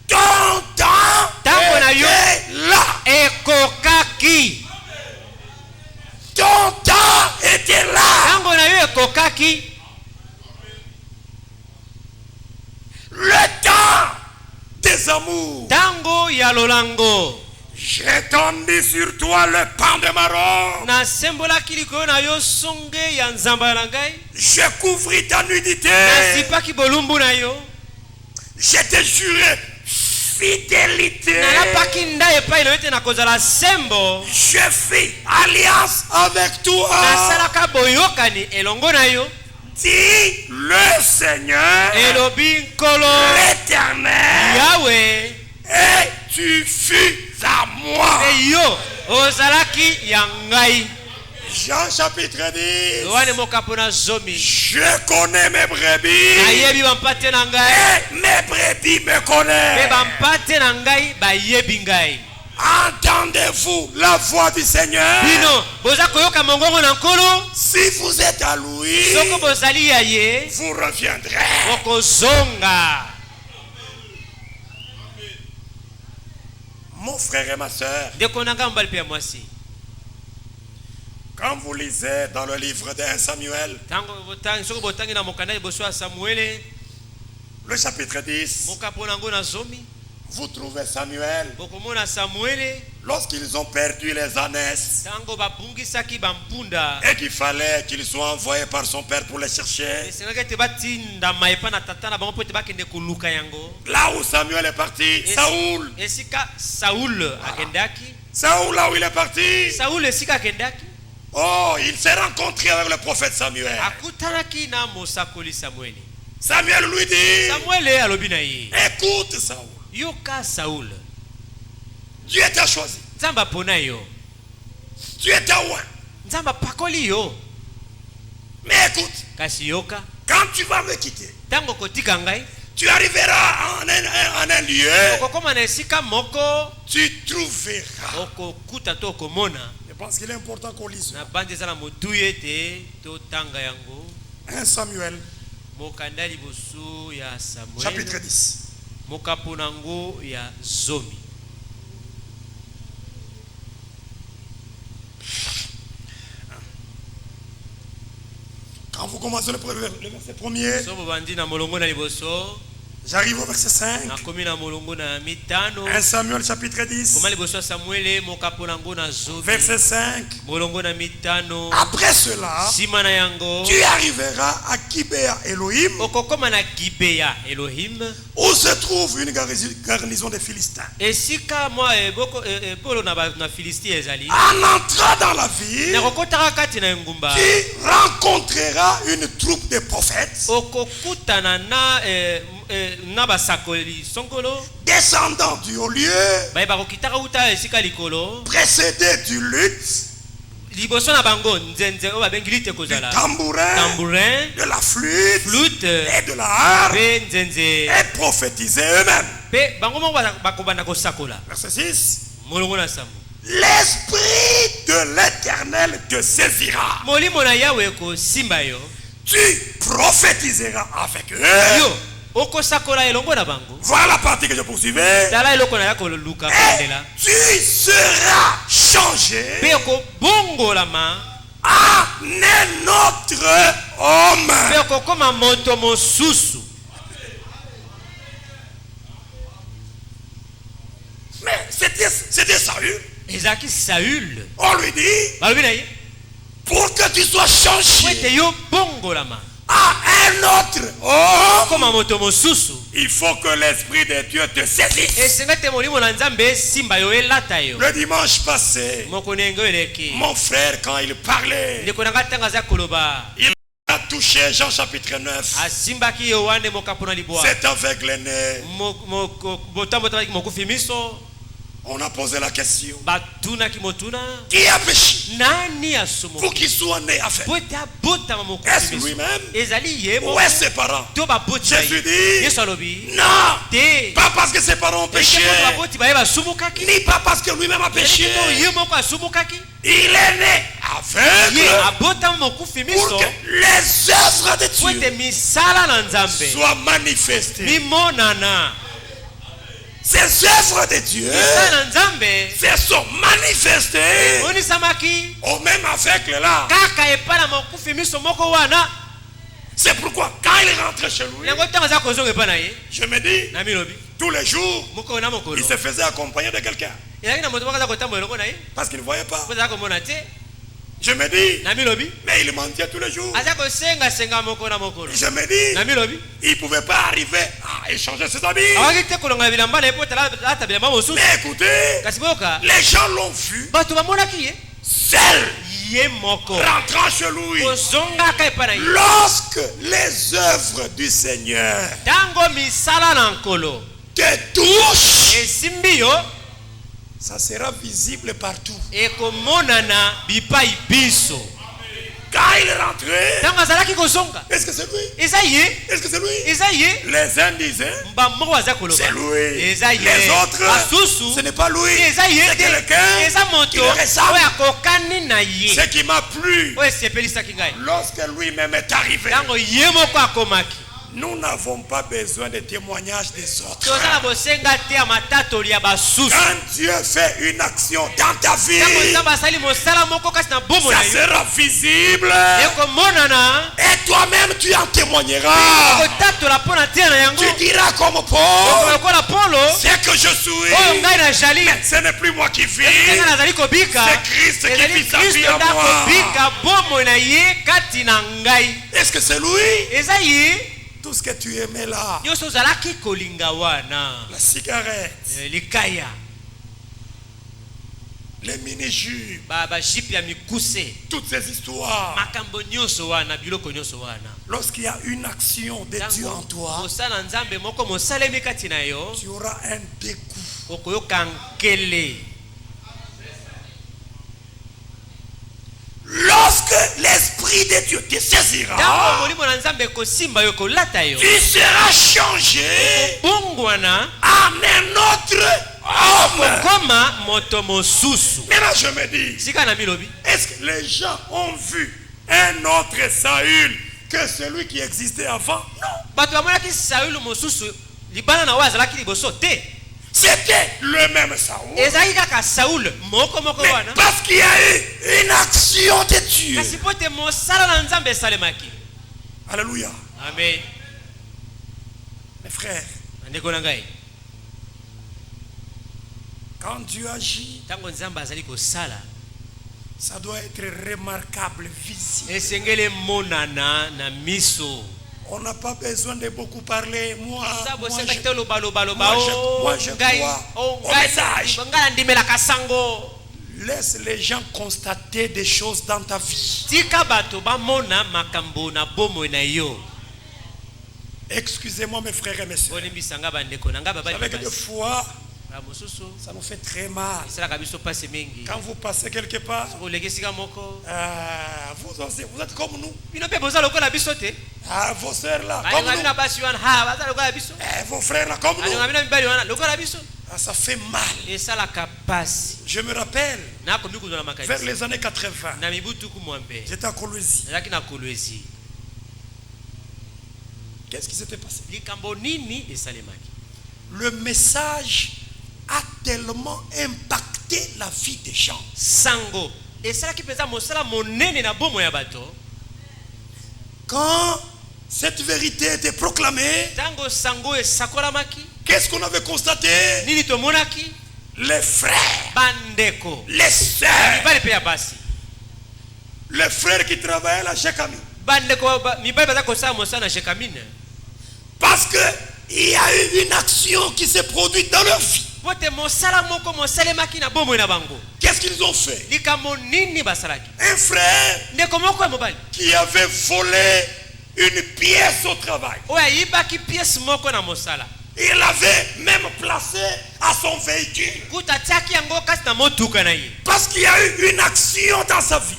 Ton temps était là. Ton temps était là. Le temps des amours. J'ai tendu sur toi le pan de Maron. Je couvris ta nudité. Je t'ai juré fidélité. Je fis alliance avec toi. Dit le Seigneur, l'Éternel, Yahweh, et tu fus à moi. Jean chapitre 10. Je connais mes brebis. Et mes brebis me connaissent. Entendez-vous la voix du Seigneur? Si vous êtes à lui, vous reviendrez. Mon frère et ma soeur, quand vous lisez dans le livre de 1 Samuel, le chapitre 10, vous trouvez Samuel. Lorsqu'ils ont perdu les ânesses et qu'il fallait qu'ils soient envoyés par son père pour les chercher, là où Samuel est parti, Saoul, là où il est parti, oh, il s'est rencontré avec le prophète Samuel. Samuel lui dit, écoute Saoul, Dieu t'a choisi. Dieu t'a oint. Mais écoute, quand tu vas me quitter, tu arriveras en un lieu, tu trouveras Je pense qu'il est important qu'on lise. 1 Samuel. Chapitre 10. Quand vous commencez le verset premier, j'arrive au verset 5. 1 Samuel chapitre 10. Verset 5. Après cela, tu arriveras à Gibea Elohim, où se trouve une garnison des Philistins. En entrant dans la ville, tu rencontreras une troupe de prophètes descendant du haut lieu, précédés du luth, du tambourin, de la flûte et de la harpe, et prophétiser eux-mêmes. Verset 6. L'Esprit de l'Éternel te saisira. Tu prophétiseras avec eux. Voilà la partie que je poursuivais. Et tu seras changé en un autre homme. Mais c'était Saül. On lui dit, pour que tu sois changé à un autre homme, il faut que l'Esprit de Dieu te saisisse. Le dimanche passé, mon frère, quand il parlait, il a touché Jean chapitre 9. C'est avec l'aîné. On a posé la question. Qui a péché? Pour qu'il soit né avec. Est-ce lui-même? Ou est-ce ses parents? Jésus dit non. Pas parce que ses parents ont péché, ni pas parce que lui-même a péché. Il est né aveugle pour que les œuvres de Dieu soient manifestées. Ces œuvres de Dieu se sont manifestées au même aveugle là. C'est pourquoi quand il rentre chez lui, je me dis, tous les jours, il se faisait accompagner de quelqu'un. Parce qu'il ne voyait pas. Je me dis, mais il mentait tous les jours. Je me dis, il ne pouvait pas arriver à échanger ses habits. Mais écoutez, les gens l'ont vu seul, rentrant chez lui. Lorsque les œuvres du Seigneur te touchent, ça sera visible partout. Quand il est rentré, est-ce que c'est lui? Est-ce que c'est lui? Les uns disaient, c'est lui. Les autres, ce n'est pas lui. C'est quelqu'un qui le ressemble. Ce qui m'a plu, lorsque lui-même est arrivé, nous n'avons pas besoin de témoignages des autres. Quand Dieu fait une action dans ta vie, ça sera visible. Et toi-même tu en témoigneras. Tu diras comme Paul, c'est que je suis, mais ce n'est plus moi qui vis, c'est Christ qui vit sa vie en moi. Est-ce que c'est lui? Tout ce que tu aimais là, la cigarette, les mini-jupes, toutes ces histoires, lorsqu'il y a une action de Dieu en toi, tu auras un dégoût. Lorsque l'Esprit de Dieu te saisira, tu seras changé en un autre Maintenant je me dis, est-ce que les gens ont vu un autre Saül que celui qui existait avant? Non. C'était le même Saül. Mais parce qu'il y a eu une action de Dieu. Alléluia. Amen. Mes frères, quand Dieu agit, ça doit être remarquable, visible. On n'a pas besoin de beaucoup parler. Moi je crois au message. Laisse les gens constater des choses dans ta vie. Excusez-moi mes frères et mes soeurs. Avec des fois, ça nous fait très mal. Quand vous passez quelque part, vous aussi, vous êtes comme nous. Vos soeurs là, comme nous. Vos frères là, comme nous. Ça fait mal. Je me rappelle, vers les années 80, j'étais à Kolwezi. Qu'est-ce qui s'était passé? Le message a tellement impacté la vie des gens. Quand cette vérité était proclamée, qu'est-ce qu'on avait constaté? Les frères, les sœurs, les frères qui travaillaient à Shekami. Parce qu'il y a eu une action qui s'est produite dans leur vie. Qu'est-ce qu'ils ont fait? Un frère qui avait volé une pièce au travail. Il l'avait même placé à son véhicule. Parce qu'il y a eu une action dans sa vie.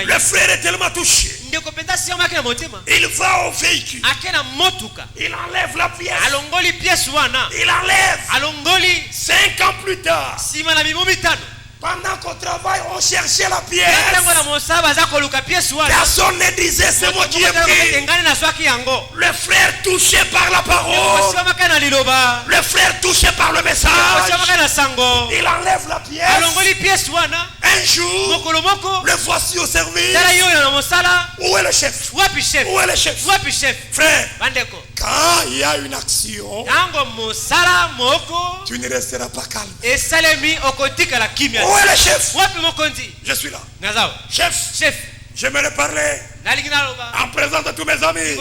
Le frère est tellement touché. Il va au véhicule. Il enlève la pièce. Il enlève. 5 ans plus tard, pendant qu'au travail on cherchait la pièce, personne ne disait c'est moi qui ai pris. Le frère touché par la parole, le frère touché par le message, il enlève la pièce. Un jour, le voici au service. Où est le chef? Où est le chef? Frère, quand il y a une action, tu ne resteras pas calme. Où est le chef? Je suis là. Chef, j'aimerais parler en présence de tous mes amis.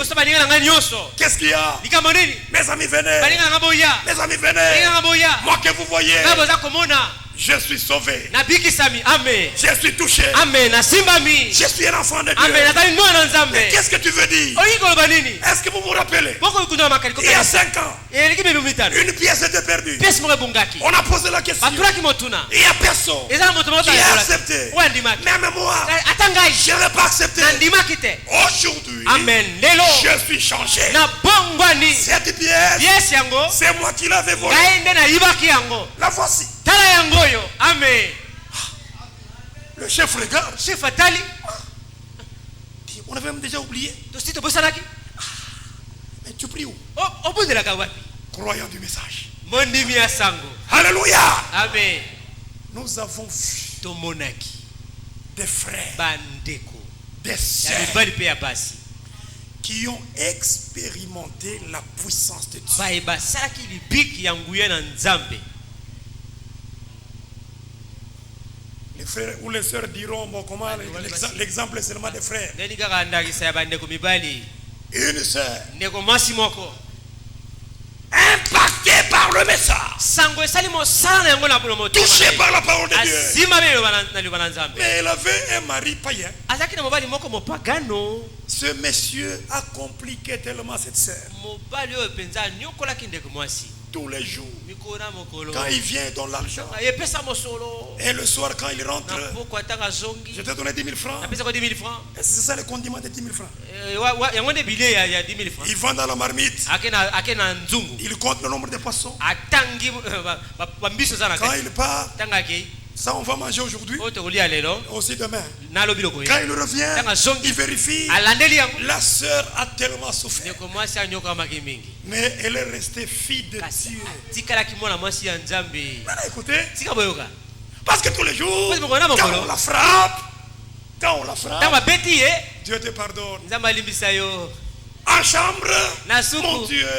Qu'est-ce qu'il y a? Mes amis, venez. Mes amis, venez. Moi que vous voyez, je suis sauvé. Je suis touché. Je suis un enfant de Dieu. Mais qu'est-ce que tu veux dire? Est-ce que vous vous rappelez? Il y a 5 ans, une pièce était perdue. On a posé la question. Il n'y a personne qui a accepté. Même moi, je n'ai pas accepté. Aujourd'hui, je suis changé. Cette pièce, c'est moi qui l'avais volée. La voici. Amen. Le chef regarde. On avait même déjà oublié. Mais tu pries où? Croyant du message. Alléluia. Amen. Nous avons vu des frères, des sœurs qui ont expérimenté la puissance de Dieu. Les frères ou les sœurs diront, bon, comment l'exemple est seulement des frères. Une sœur impactée par le message, touchée par la parole de Dieu. Mais elle avait un mari païen. Ce monsieur a compliqué tellement cette sœur. tous les jours. Quand il vient, il donne l'argent. Et le soir, quand il rentre, je te donne 10 000 francs. Et c'est ça le condiment de 10 000 francs. Il vend dans la marmite. Il compte le nombre de poissons. Quand il part, ça on va manger aujourd'hui, aussi demain. Quand il revient, il vérifie. La sœur a tellement souffert, mais elle est restée fille de Dieu. Écoutez, parce que tous les jours, quand on la frappe, Dieu te pardonne. En chambre, mon Dieu,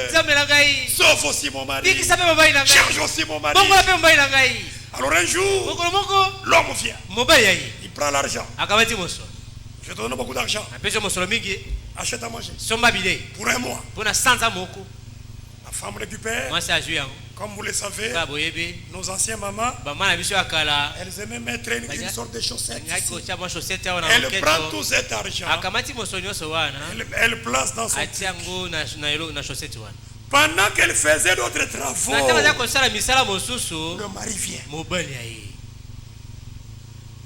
sauve aussi mon mari, change aussi mon mari. Alors un jour, l'homme vient, il prend l'argent. Je te donne beaucoup d'argent. Achète à manger pour un mois. La femme récupère. Comme vous le savez, nos anciens mamans, elles aimaient mettre une sorte de chaussette ici. Elle prend tout cet argent, elle place dans son truc. Pendant qu'elle faisait d'autres travaux, le mari vient.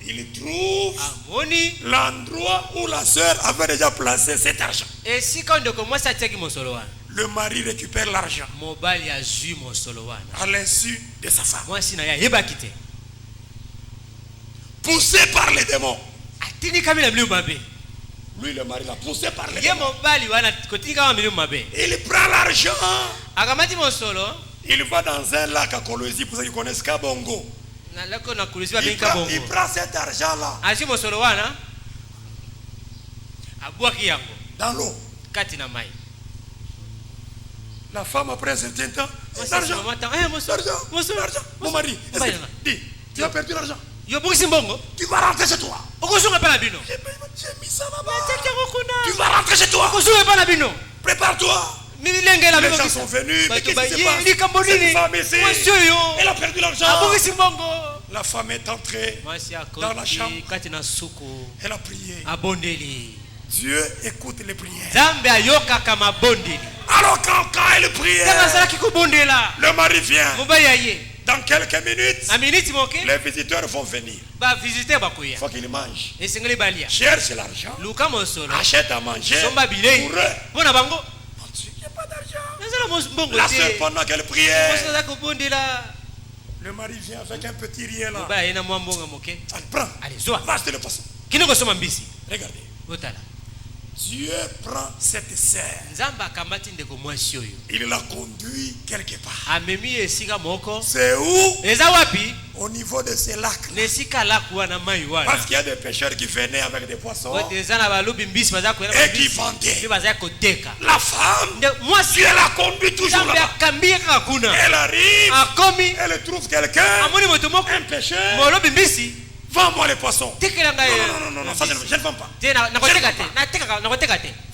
Il trouve l'endroit où la sœur avait déjà placé cet argent. Le mari récupère l'argent à l'insu de sa femme. Poussé par les démons. Lui, le mari l'a poussé par les démons. Il prend l'argent. Il va dans un lac à Colosie, pour ceux qui connaissent Kabongo. Il prend cet argent-là dans l'eau. La femme, après un certain temps, l'argent. Mon mari, dis, tu as perdu l'argent. Tu vas rentrer chez toi. J'ai mis ça là-bas. Tu vas rentrer chez toi. Prépare-toi. Les gens sont venus. Mais qu'est-ce qui se passe? Cette femme ici, elle a perdu l'argent. La femme est entrée dans la chambre. Elle a prié. Dieu écoute les prières. Alors quand elle priait, le mari vient. Dans quelques minutes, les visiteurs vont venir. Il faut qu'ils mangent. Cherche l'argent. Achète à manger pour eux. Il n'y a pas d'argent. La sœur, pendant qu'elle priait, le mari vient avec un petit riz là. Allez, prends. Va acheter le poisson. Regardez. Dieu prend cette sœur. Il la conduit quelque part. C'est où? Au niveau de ces lacs. Parce qu'il y a des pêcheurs qui venaient avec des poissons et qui vendaient. La femme, Dieu la conduit toujours là-bas. Elle arrive, elle trouve quelqu'un, un pêcheur. Vends-moi les poissons. Non, ça, je ne vends pas.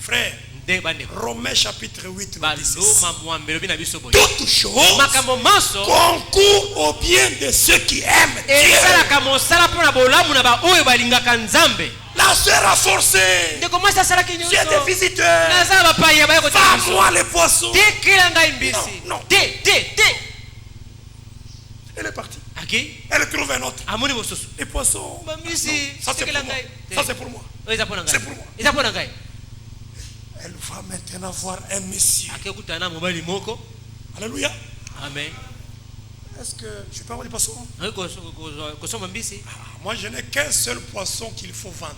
Frère, Romains chapitre 8 nous dit ceci. Toute chose concourt au bien de ceux qui aiment Dieu. La sœur a forcé. J'ai des visiteurs. Vends-moi les poissons. Non. Elle est partie. Elle trouve un autre. Les poissons. Ça c'est pour moi. Ça c'est pour moi. C'est pour moi. Elle va maintenant voir un monsieur. Alléluia. Amen. Est-ce que je peux avoir des poissons? Moi je n'ai qu'un seul poisson qu'il faut vendre.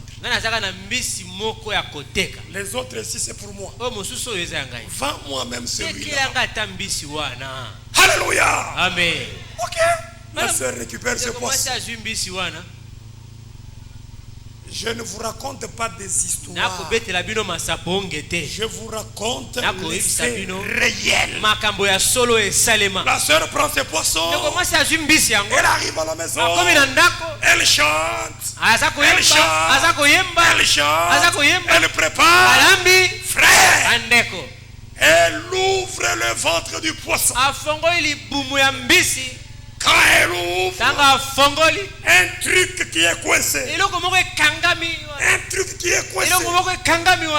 Les autres ici c'est pour moi. Vends-moi même celui-là. Alléluia. Amen. Ok. La sœur récupère ce poisson. Je ne vous raconte pas des histoires. Je vous raconte les faits réels. La sœur prend ses poissons. Elle arrive à la maison. Elle chante. Elle prépare. Frère, elle ouvre le ventre du poisson. Quand elle ouvre, un truc qui est coincé, un truc qui est est coincée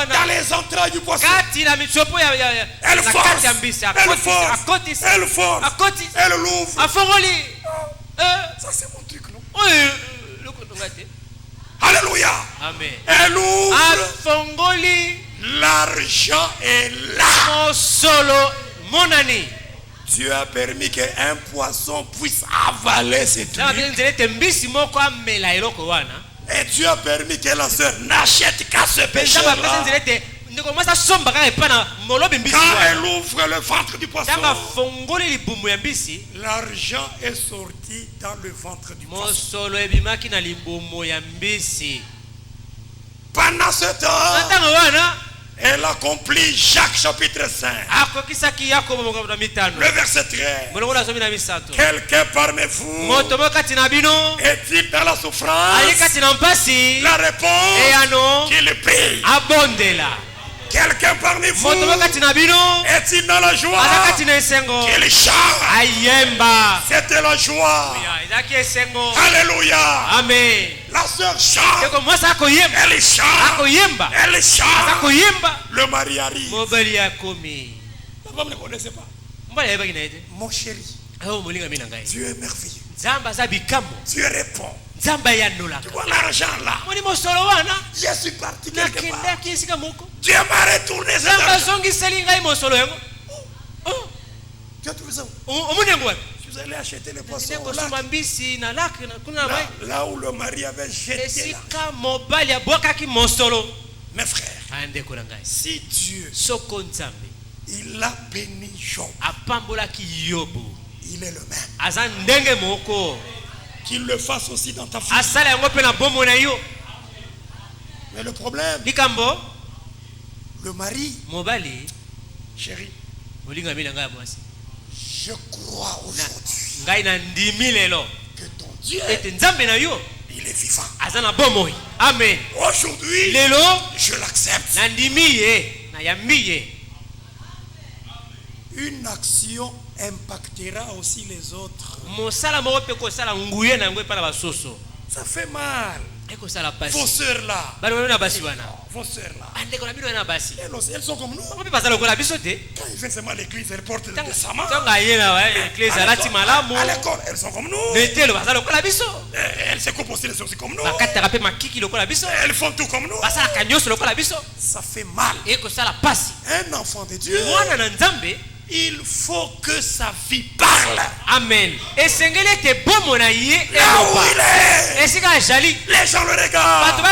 dans les entrailles du poisson. Elle force, elle l'ouvre. Ça c'est mon truc, non? Alléluia. Amen. Elle ouvre. L'argent est là. Dieu a permis qu'un poisson puisse avaler cette huile. Et Dieu a permis que la sœur n'achète qu'à ce péché-là. Quand elle ouvre le ventre du poisson, l'argent est sorti dans le ventre du poisson. Pendant ce temps, elle accomplit Jacques chapitre 5. Le verset 13. Quelqu'un parmi vous est-il dans la souffrance? La réponse qu'il paye. Quelqu'un parmi vous est-il dans la joie? Qu'il chante. C'était la joie. Alléluia. Amen. La sœur chante. Elle chante. Elle chante. Le mari arrive. La femme ne connaissait pas. Mon chéri, Dieu est merveilleux. Dieu répond. Tu vois l'argent là. Je suis parti quelque part. Dieu m'a retourné cet argent. Tu as trouvé ça où? Je suis allé acheter les poissons au lac. Là où le mari avait jeté là. Mes frères, si Dieu il a béni Job, il est le même. Qu'il le fasse aussi dans ta famille. Mais le problème, le mari, chérie, je crois aujourd'hui que ton Dieu, il est vivant. Amen. Aujourd'hui, je l'accepte. Une action impactera aussi les autres. Ça fait mal. Vos sœurs là. Vos sœurs là. Elles sont comme nous. Quand ils viennent seulement à l'église, elles portent des samans. À l'école, elles sont comme nous. Elles se coupent aussi les sourcils comme nous. Elles font tout comme nous. Ça fait mal. Un enfant de Dieu, il faut que sa vie parle. Amen. Et là où il est, les gens le regardent.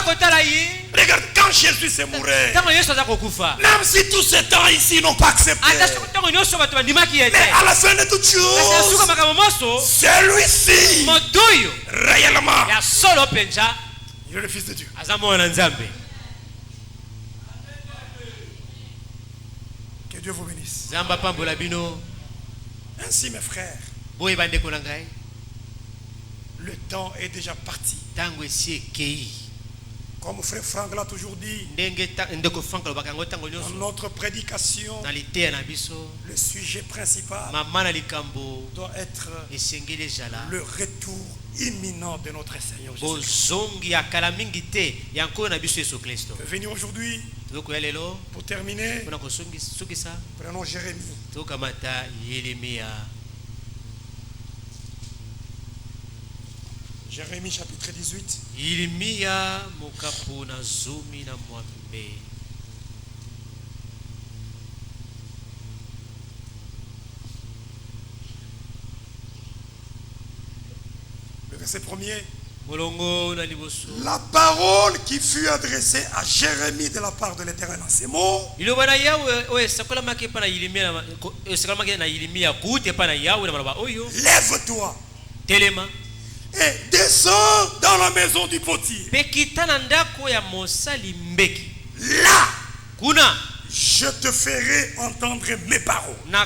Regarde, quand Jésus s'est mouru, même si tous ces temps ici n'ont pas accepté, mais à la fin de toutes choses, celui-ci, réellement, il est le Fils de Dieu. Que Dieu vous bénisse. Ainsi, mes frères, le temps est déjà parti. Comme frère Franck l'a toujours dit, dans notre prédication, le sujet principal doit être le retour imminent de notre Seigneur Jésus. Venir aujourd'hui, pour terminer, prenons Jérémie. Jérémie chapitre 18. Le verset premier. La parole qui fut adressée à Jérémie de la part de l'Éternel en ces mots. Lève-toi et descends dans la maison du potier. Là, je te ferai entendre mes paroles. Il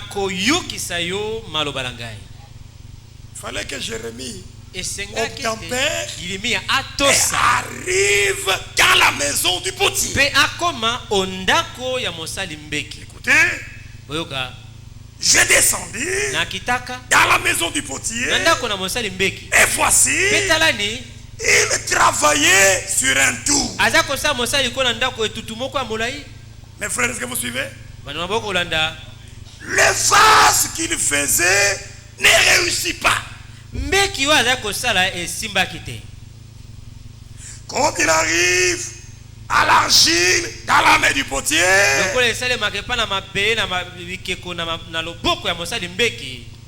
fallait que Jérémie obtempère et arrive dans la maison du potier. Écoutez, je descendis dans la maison du potier et voici, il travaillait sur un tour. Mes frères, est-ce que vous suivez? Le vase qu'il faisait ne réussit pas. Quand il arrive à l'argile dans la main du potier,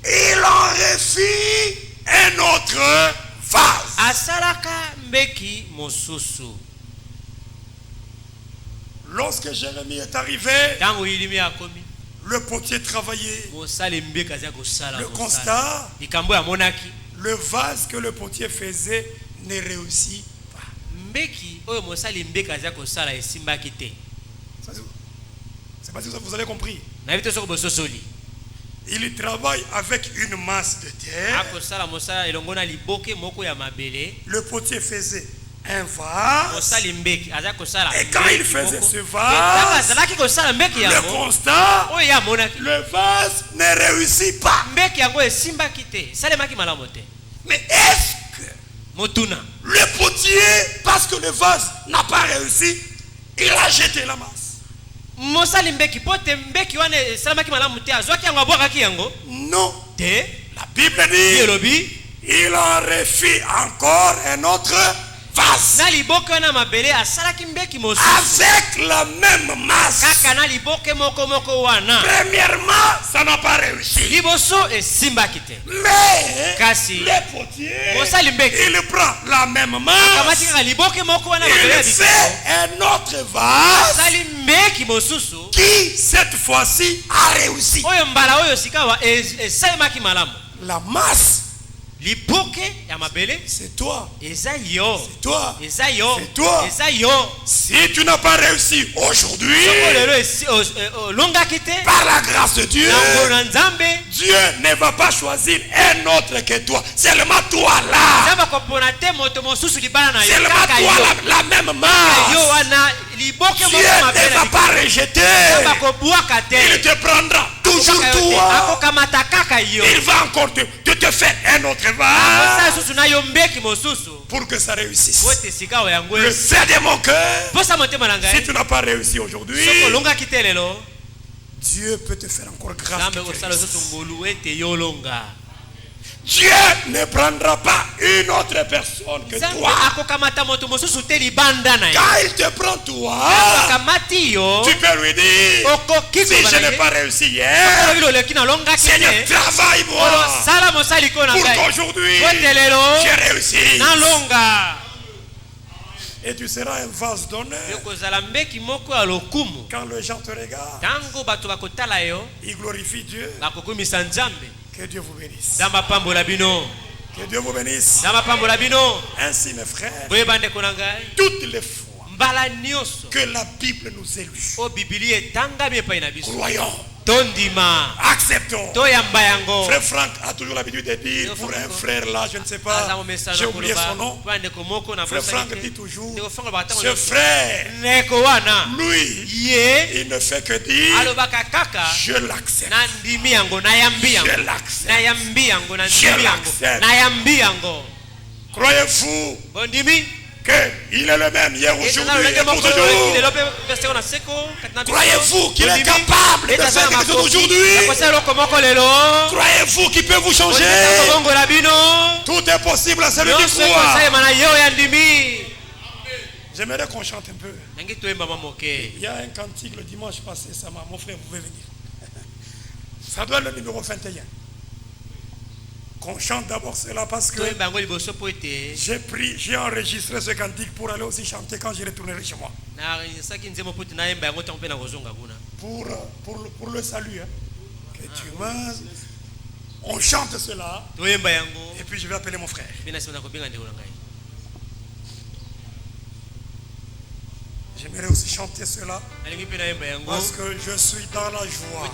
il en refit un autre vase. Lorsque Jérémie est arrivé, le potier travaillait. Le constat, le vase que le potier faisait ne réussit pas. C'est pas si vous avez compris. Il travaille avec une masse de terre. Le potier faisait un vase. Et quand il faisait ce vase, le constat, le vase ne réussit pas. Mais est-ce que le potier, parce que le vase n'a pas réussi, il a jeté la masse? Non. La Bible dit, il en refit encore un autre vase avec la même masse. Premièrement, ça n'a pas réussi. Mais le potier, il prend la même masse, il fait un autre vase qui cette fois-ci a réussi. La masse, c'est toi. C'est toi. C'est toi. Si tu n'as pas réussi aujourd'hui, par la grâce de Dieu, Dieu ne va pas choisir un autre que toi. Seulement toi là. Seulement toi la même masse. Dieu ne va pas rejeter. Il te prendra toujours toi. Il va encore te faire un autre vase pour que ça réussisse. Le fait de mon cœur, si tu n'as pas réussi aujourd'hui, Dieu peut te faire encore grâce. Dieu ne prendra pas une autre personne que toi. Quand il te prend toi, tu peux lui dire, si je n'ai pas réussi hier, Seigneur, travaille-moi pour qu'aujourd'hui j'ai réussi. Et tu seras un vase d'honneur. Quand les gens te regardent, ils glorifient Dieu. Que Dieu vous bénisse. Que Dieu vous bénisse. Ainsi, mes frères, toutes les fois que la Bible nous est lue, croyons, acceptons. Frère Franck a toujours l'habitude de dire pour un frère là, je ne sais pas, j'ai oublié son nom. Frère Franck dit toujours, ce frère, lui, il ne fait que dire, je l'accepte. Je l'accepte. Croyez-vous qu'il est le même hier, aujourd'hui et pour toujours? Croyez-vous qu'il est capable de faire quelque chose aujourd'hui? Croyez-vous qu'il peut vous changer? Tout est possible à celui qui croit. J'aimerais qu'on chante un peu. Il y a un cantique le dimanche passé, ça m'a, mon frère, vous pouvez venir. Ça doit être le numéro 21. Qu'on chante d'abord cela parce que j'ai enregistré ce cantique pour aller aussi chanter quand je retournerai chez moi. Pour le salut. Hein. Que tu on chante cela et puis je vais appeler mon frère. J'aimerais aussi chanter cela parce que je suis dans la joie.